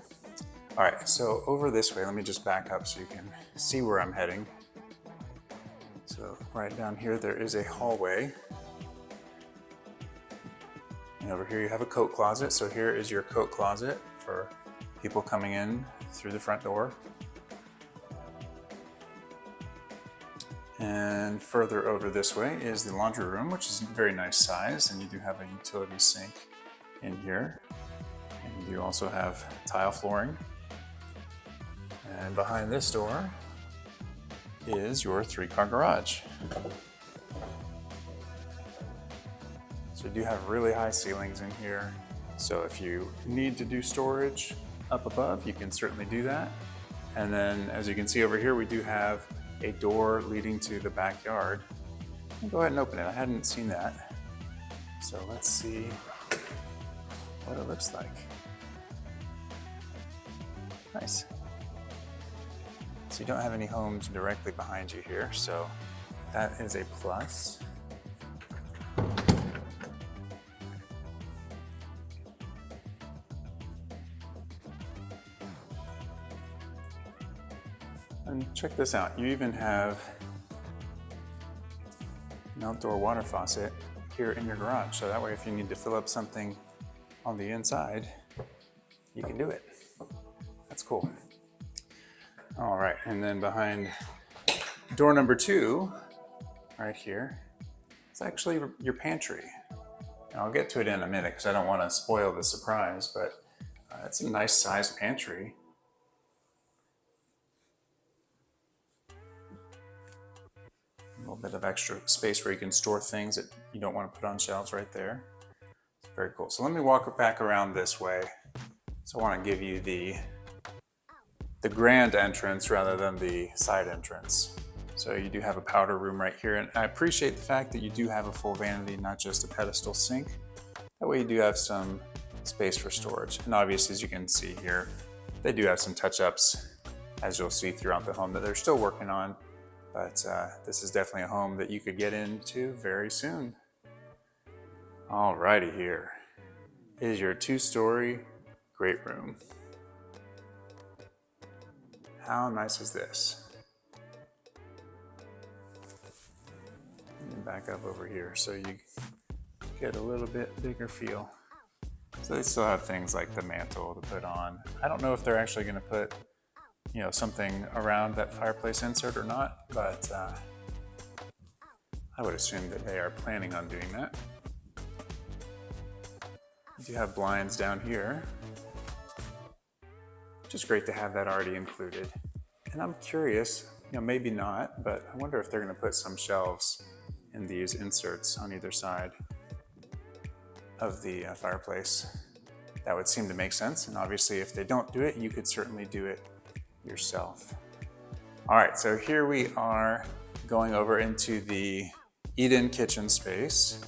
All right, so over this way, let me just back up so you can see where I'm heading. So right down here, there is a hallway. And over here you have a coat closet. So here is your coat closet for people coming in through the front door. And further over this way is the laundry room, which is a very nice size. And you do have a utility sink in here. And you do also have tile flooring. And behind this door is your 3-car garage. So you do have really high ceilings in here. So if you need to do storage up above, you can certainly do that. And then as you can see over here, we do have a door leading to the backyard. I'll go ahead and open it. I hadn't seen that. So let's see what it looks like. Nice. So you don't have any homes directly behind you here, so that is a plus. And check this out, you even have an outdoor water faucet here in your garage. So that way if you need to fill up something on the inside, you can do it. That's cool. All right, and then behind door number 2, right here, it's actually your pantry. And I'll get to it in a minute because I don't want to spoil the surprise, but it's a nice sized pantry. A little bit of extra space where you can store things that you don't want to put on shelves right there. It's very cool. So let me walk back around this way. So I want to give you the the grand entrance rather than the side entrance. So you do have a powder room right here, and I appreciate the fact that you do have a full vanity, not just a pedestal sink. That way you do have some space for storage. And obviously, as you can see here, they do have some touch-ups, as you'll see throughout the home, that they're still working on. But this is definitely a home that you could get into very soon. Alrighty, here is your 2-story great room. How nice is this? Let me back up over here so you get a little bit bigger feel. So they still have things like the mantle to put on. I don't know if they're actually going to put, something around that fireplace insert or not, but I would assume that they are planning on doing that. You do have blinds down here, which is great to have that already included. And I'm curious, maybe not, but I wonder if they're going to put some shelves in these inserts on either side of the fireplace. That would seem to make sense, and obviously if they don't do it, you could certainly do it yourself. All right, so here we are going over into the eat-in kitchen space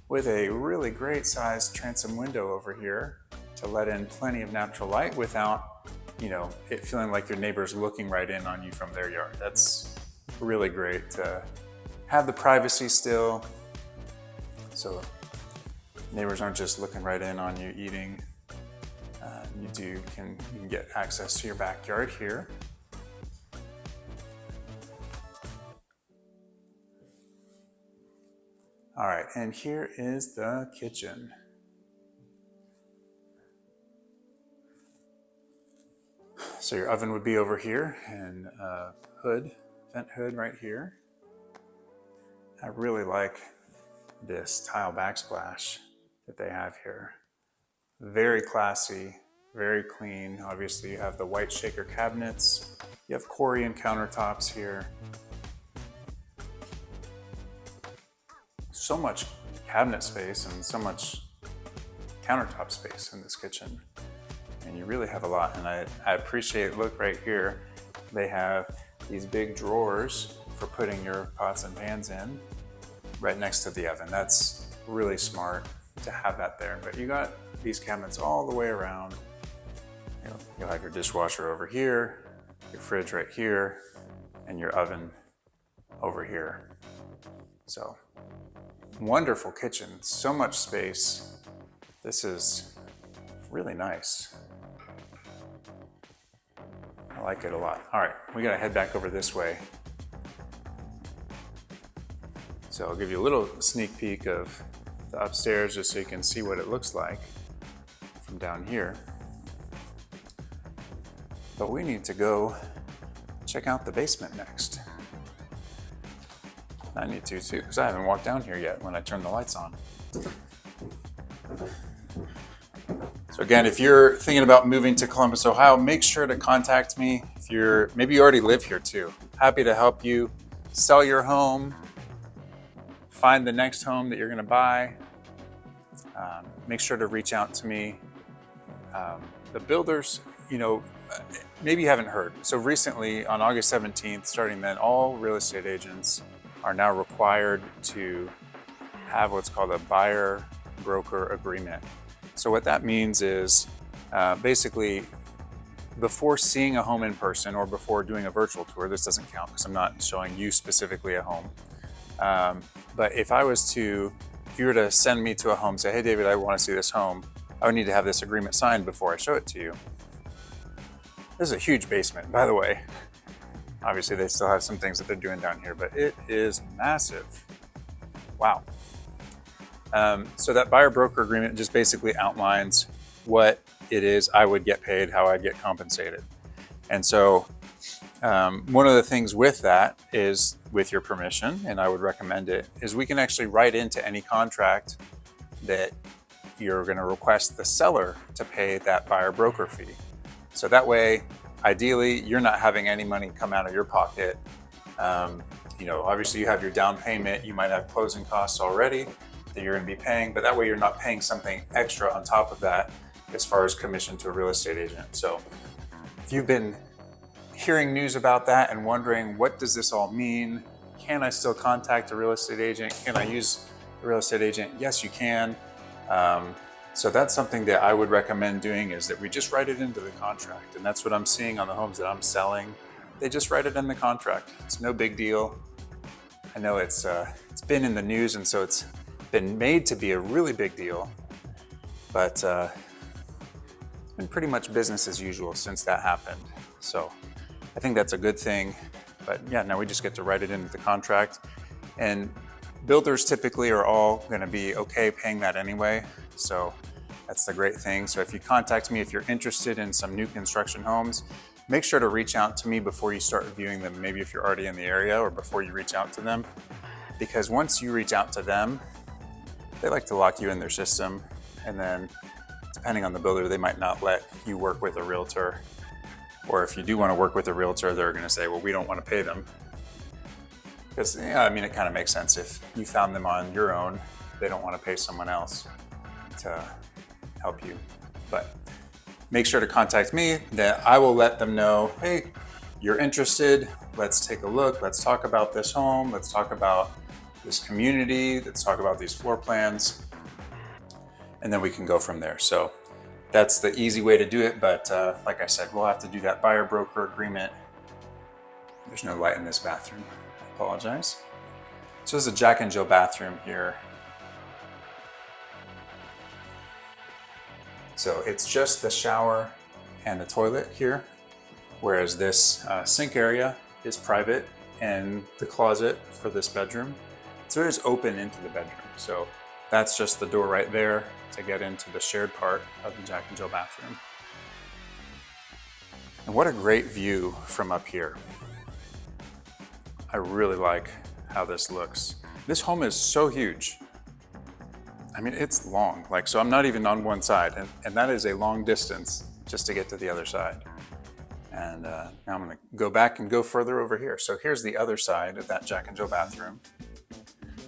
with a really great sized transom window over here to let in plenty of natural light without, it feeling like your neighbor's looking right in on you from their yard. That's really great to have the privacy still, so neighbors aren't just looking right in on you eating. You can get access to your backyard here. All right, and here is the kitchen. So your oven would be over here, and vent hood right here. I really like this tile backsplash that they have here. Very classy, very clean. Obviously you have the white shaker cabinets. You have Corian countertops here. So much cabinet space and so much countertop space in this kitchen. And you really have a lot. And I appreciate, look right here, they have these big drawers for putting your pots and pans in right next to the oven. That's really smart to have that there. But you got these cabinets all the way around. You'll have your dishwasher over here, your fridge right here, and your oven over here. So, wonderful kitchen, so much space. This is really nice. I like it a lot. All right, we gotta head back over this way. So I'll give you a little sneak peek of the upstairs just so you can see what it looks like from down here. But we need to go check out the basement next. I need to too, because I haven't walked down here yet when I turn the lights on. So again, if you're thinking about moving to Columbus, Ohio, make sure to contact me. Maybe you already live here too. Happy to help you sell your home, find the next home that you're gonna buy. Make sure to reach out to me. The builders, maybe you haven't heard. So recently, on August 17th, starting then, all real estate agents are now required to have what's called a buyer-broker agreement. So what that means is basically before seeing a home in person or before doing a virtual tour, this doesn't count because I'm not showing you specifically a home. But if you were to send me to a home, say, hey David, I want to see this home, I would need to have this agreement signed before I show it to you. This is a huge basement, by the way. Obviously they still have some things that they're doing down here, but it is massive. Wow. So that buyer-broker agreement just basically outlines what it is I would get paid, how I'd get compensated. And so one of the things with that is, with your permission, and I would recommend it, is we can actually write into any contract that you're going to request the seller to pay that buyer-broker fee. So that way, ideally, you're not having any money come out of your pocket. Obviously you have your down payment, you might have closing costs already that you're going to be paying, but that way you're not paying something extra on top of that as far as commission to a real estate agent. So if you've been hearing news about that and wondering, what does this all mean? Can I still contact a real estate agent? Can I use a real estate agent? Yes, you can. So that's something that I would recommend doing, is that we just write it into the contract. And that's what I'm seeing on the homes that I'm selling. They just write it in the contract. It's no big deal. I know it's been in the news, and so it's been made to be a really big deal, but it's been pretty much business as usual since that happened. So I think that's a good thing. But yeah, now we just get to write it into the contract. And builders typically are all going to be okay paying that anyway. So that's the great thing. So if you contact me, if you're interested in some new construction homes, make sure to reach out to me before you start reviewing them. Maybe if you're already in the area, or before you reach out to them. Because once you reach out to them, they like to lock you in their system. And then depending on the builder, they might not let you work with a realtor. Or if you do want to work with a realtor, they're going to say, well, we don't want to pay them. Because, yeah, I mean, it kind of makes sense. If you found them on your own, they don't want to pay someone else to help you. But make sure to contact me. That I will let them know, hey, you're interested. Let's take a look. Let's talk about this home. Let's talk about this community. Let's talk about these floor plans. And then we can go from there. So that's the easy way to do it. But like I said, we'll have to do that buyer broker agreement. There's no light in this bathroom. I apologize. So there's a Jack and Jill bathroom here. So it's just the shower and the toilet here, whereas this sink area is private, and the closet for this bedroom. So it is open into the bedroom. So that's just the door right there to get into the shared part of the Jack and Jill bathroom. And what a great view from up here. I really like how this looks. This home is so huge. I mean, it's long. So I'm not even on one side, and that is a long distance just to get to the other side. And now I'm gonna go back and go further over here. So here's the other side of that Jack and Jill bathroom.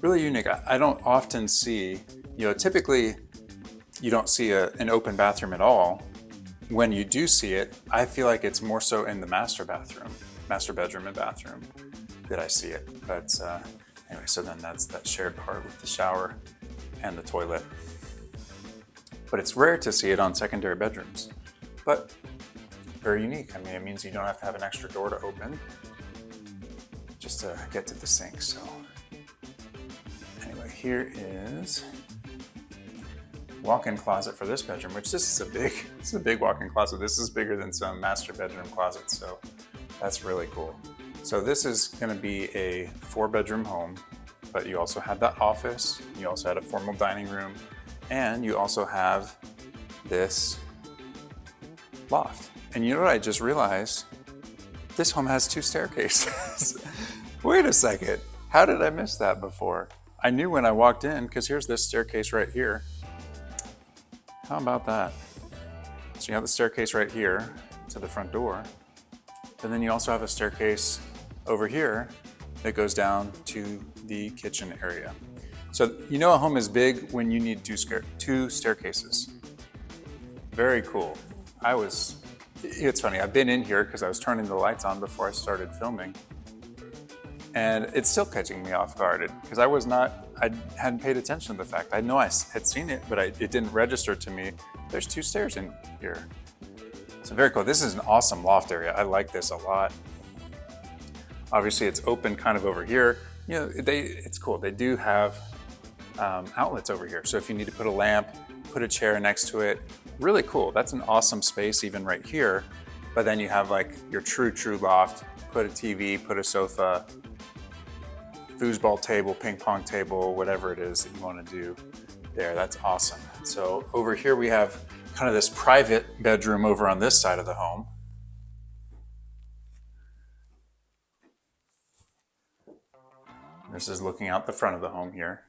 Really unique. I don't often see, typically you don't see an open bathroom at all. When you do see it, I feel like it's more so in the master bedroom and bathroom that I see it. But anyway, so then that's that shared part with the shower and the toilet. But it's rare to see it on secondary bedrooms, but very unique. I mean, it means you don't have to have an extra door to open just to get to the sink. So anyway, here is walk-in closet for this bedroom, which this is a big walk-in closet. This is bigger than some master bedroom closets, so that's really cool. So this is going to be a 4-bedroom home, but you also have that office, you also had a formal dining room, and you also have this loft. And you know what I just realized? This home has 2 staircases. Wait a second, how did I miss that before? I knew when I walked in, because here's this staircase right here. How about that? So you have the staircase right here to the front door, but then you also have a staircase over here that goes down to the kitchen area. So a home is big when you need 2 staircases. Very cool. It's funny, I've been in here because I was turning the lights on before I started filming, and it's still catching me off guard because I hadn't paid attention to the fact. I know I had seen it, but it didn't register to me. There's 2 stairs in here. So very cool. This is an awesome loft area. I like this a lot. Obviously it's open kind of over here. It's cool. They do have outlets over here. So if you need to put a lamp, put a chair next to it, really cool. That's an awesome space even right here. But then you have your true loft, put a TV, put a sofa, foosball table, ping pong table, whatever it is that you want to do there. That's awesome. So over here we have kind of this private bedroom over on this side of the home. This is looking out the front of the home here.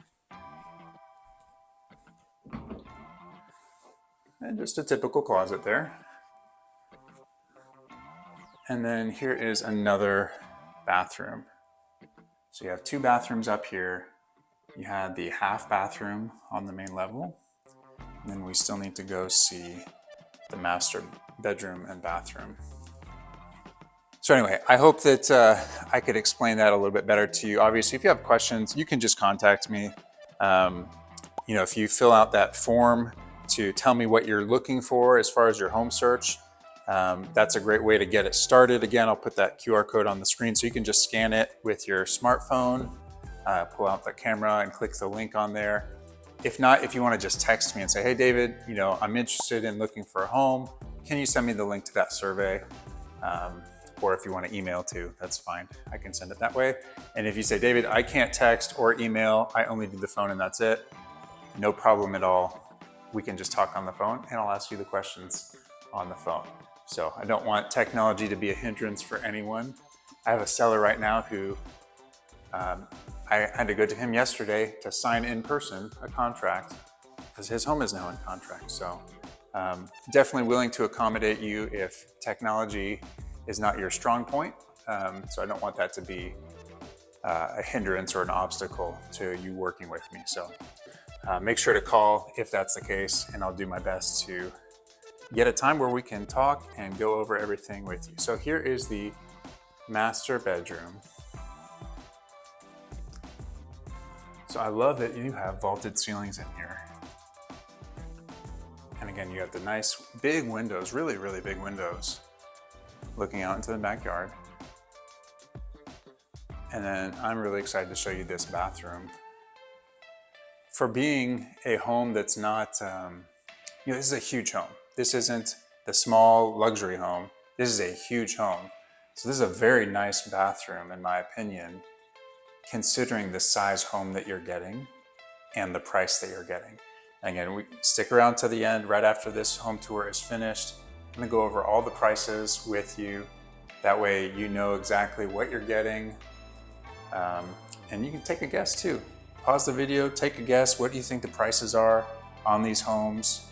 And just a typical closet there. And then here is another bathroom. So you have 2 bathrooms up here. You had the half bathroom on the main level. And then we still need to go see the master bedroom and bathroom. So anyway, I hope that I could explain that a little bit better to you. Obviously, if you have questions, you can just contact me. You know, if you fill out that form to tell me what you're looking for as far as your home search, that's a great way to get it started. Again, I'll put that QR code on the screen so you can just scan it with your smartphone, pull out the camera and click the link on there. If not, if you want to just text me and say, hey, David, you know, I'm interested in looking for a home. Can you send me the link to that survey? Or if you want to email too, that's fine. I can send it that way. And if you say, David, I can't text or email, I only do the phone and that's it, no problem at all. We can just talk on the phone and I'll ask you the questions on the phone. So I don't want technology to be a hindrance for anyone. I have a seller right now who I had to go to him yesterday to sign in person a contract because his home is now in contract. So definitely willing to accommodate you if technology is not your strong point. So I don't want that to be a hindrance or an obstacle to you working with me. So make sure to call if that's the case, and I'll do my best to get a time where we can talk and go over everything with you. So here is the master bedroom. So I love that you have vaulted ceilings in here. And again, you have the nice big windows, really, really big windows, looking out into the backyard. And then I'm really excited to show you this bathroom. For being a home that's not, you know, this is a huge home. This isn't the small luxury home. This is a huge home. So this is a very nice bathroom, in my opinion, considering the size home that you're getting and the price that you're getting. And again, we stick around to the end right after this home tour is finished. I'm gonna go over all the prices with you. That way you know exactly what you're getting. And you can take a guess too. Pause the video, take a guess. What do you think the prices are on these homes?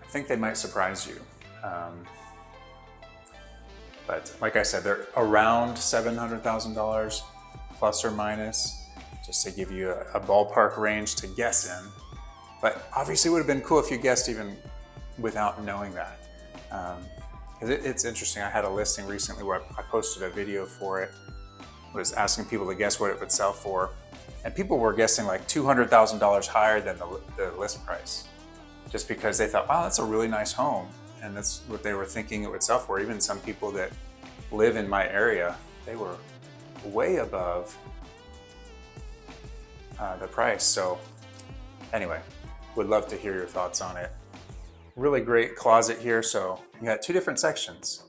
I think they might surprise you. But like I said, they're around $700,000 plus or minus, just to give you a ballpark range to guess in. But obviously it would have been cool if you guessed even without knowing that. It's interesting, I had a listing recently where I posted a video for it, was asking people to guess what it would sell for. And people were guessing like $200,000 higher than the list price, just because they thought, wow, that's a really nice home. And that's what they were thinking it would sell for. Even some people that live in my area, they were way above the price. So anyway, would love to hear your thoughts on it. Really great closet here. So you got two different sections.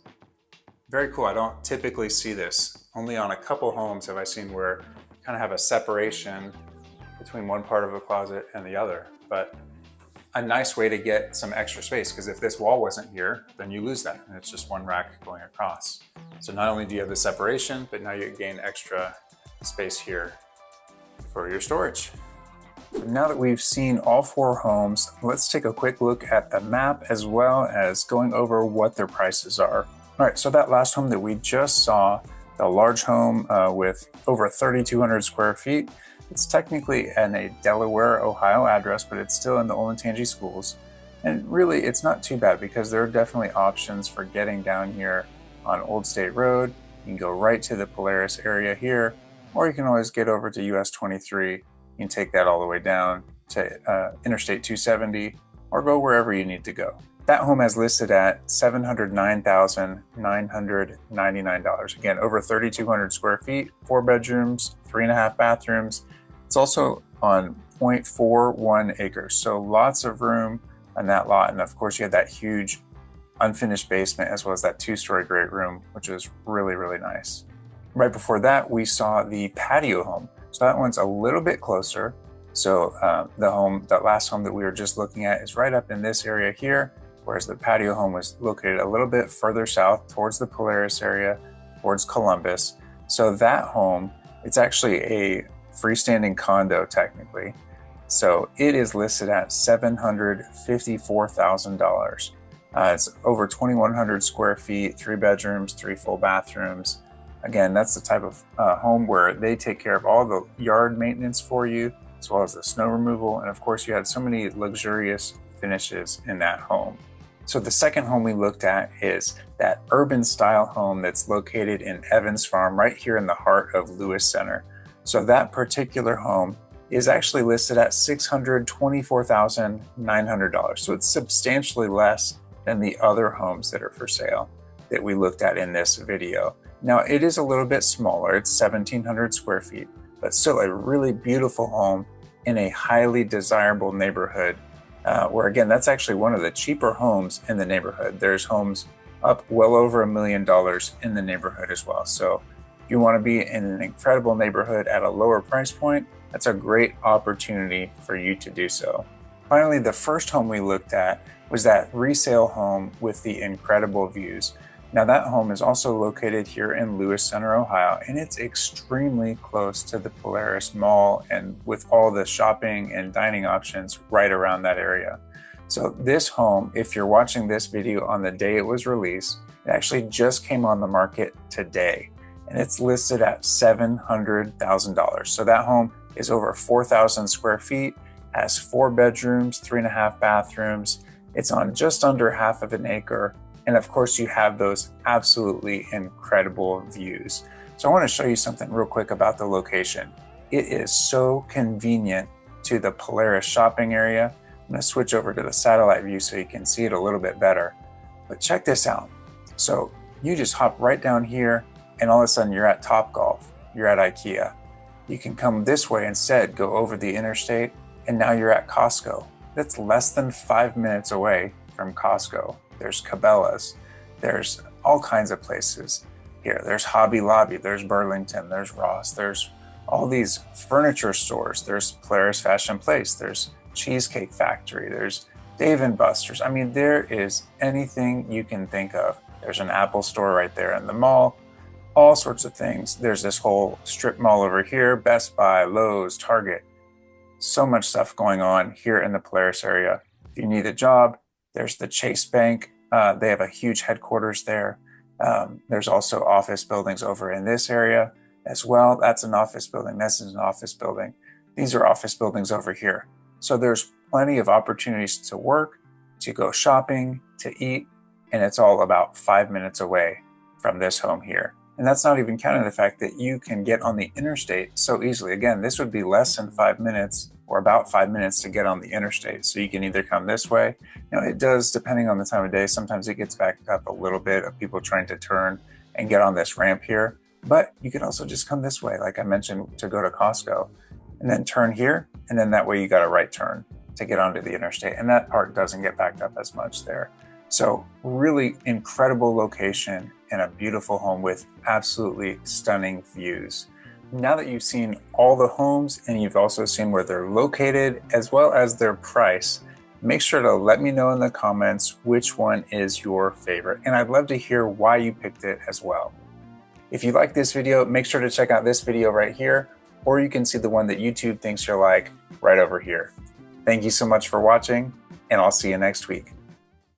Very cool. I don't typically see this. Only on a couple homes have I seen where you kind of have a separation between one part of a closet and the other. But a nice way to get some extra space, because if this wall wasn't here, then you lose that and it's just one rack going across. So not only do you have the separation, but now you gain extra space here for your storage. So now that we've seen all four homes, let's take a quick look at the map as well as going over what their prices are. All right, so that last home that we just saw, the large home with over 3,200 square feet, it's technically in a Delaware, Ohio address, but it's still in the Olentangy schools. And really, it's not too bad because there are definitely options for getting down here on Old State Road. You can go right to the Polaris area here, or you can always get over to US 23. You can take that all the way down to Interstate 270, or go wherever you need to go. That home has listed at $709,999. Again, over 3,200 square feet, 4 bedrooms, 3.5 bathrooms. It's also on 0.41 acres, so lots of room on that lot. And of course, you have that huge unfinished basement as well as that 2-story great room, which is really, really nice. Right before that, we saw the patio home. So that one's a little bit closer. So that last home that we were just looking at is right up in this area here, whereas the patio home was located a little bit further south towards the Polaris area, towards Columbus. So that home, it's actually a freestanding condo technically. So it is listed at $754,000. It's over 2,100 square feet, 3 bedrooms, 3 full bathrooms. Again, that's the type of home where they take care of all the yard maintenance for you, as well as the snow removal. And of course, you had so many luxurious finishes in that home. So the second home we looked at is that urban style home that's located in Evans Farm right here in the heart of Lewis Center. So that particular home is actually listed at $624,900. So it's substantially less than the other homes that are for sale that we looked at in this video. Now it is a little bit smaller, it's 1,700 square feet, but still a really beautiful home in a highly desirable neighborhood where again, that's actually one of the cheaper homes in the neighborhood. There's homes up well over $1 million in the neighborhood as well. So if you want to be in an incredible neighborhood at a lower price point, that's a great opportunity for you to do so. Finally, the first home we looked at was that resale home with the incredible views. Now that home is also located here in Lewis Center, Ohio, and it's extremely close to the Polaris Mall and with all the shopping and dining options right around that area. So this home, if you're watching this video on the day it was released, it actually just came on the market today, and it's listed at $700,000. So that home is over 4,000 square feet, has 4 bedrooms, 3.5 bathrooms. It's on just under half of an acre. And of course, you have those absolutely incredible views. So I want to show you something real quick about the location. It is so convenient to the Polaris shopping area. I'm going to switch over to the satellite view so you can see it a little bit better. But check this out. So you just hop right down here and all of a sudden you're at Topgolf, you're at IKEA. You can come this way instead, go over the interstate, and now you're at Costco. That's less than 5 minutes away from Costco. There's Cabela's, there's all kinds of places here. There's Hobby Lobby, there's Burlington, there's Ross, there's all these furniture stores, there's Polaris Fashion Place, there's Cheesecake Factory, there's Dave & Buster's. I mean, there is anything you can think of. There's an Apple store right there in the mall, all sorts of things. There's this whole strip mall over here, Best Buy, Lowe's, Target. So much stuff going on here in the Polaris area. If you need a job, there's the Chase Bank. They have a huge headquarters there. There's also office buildings over in this area as well. That's an office building. This is an office building. These are office buildings over here. So there's plenty of opportunities to work, to go shopping, to eat, and it's all about 5 minutes away from this home here. And that's not even counting the fact that you can get on the interstate so easily. Again, this would be less than 5 minutes or about 5 minutes to get on the interstate. So you can either come this way. Now it does, depending on the time of day, sometimes it gets backed up a little bit of people trying to turn and get on this ramp here. But you can also just come this way, like I mentioned, to go to Costco and then turn here. And then that way you got a right turn to get onto the interstate. And that part doesn't get backed up as much there. So really incredible location and a beautiful home with absolutely stunning views. Now that you've seen all the homes and you've also seen where they're located as well as their price, make sure to let me know in the comments which one is your favorite. And I'd love to hear why you picked it as well. If you like this video, make sure to check out this video right here, or you can see the one that YouTube thinks you'll like right over here. Thank you so much for watching, and I'll see you next week.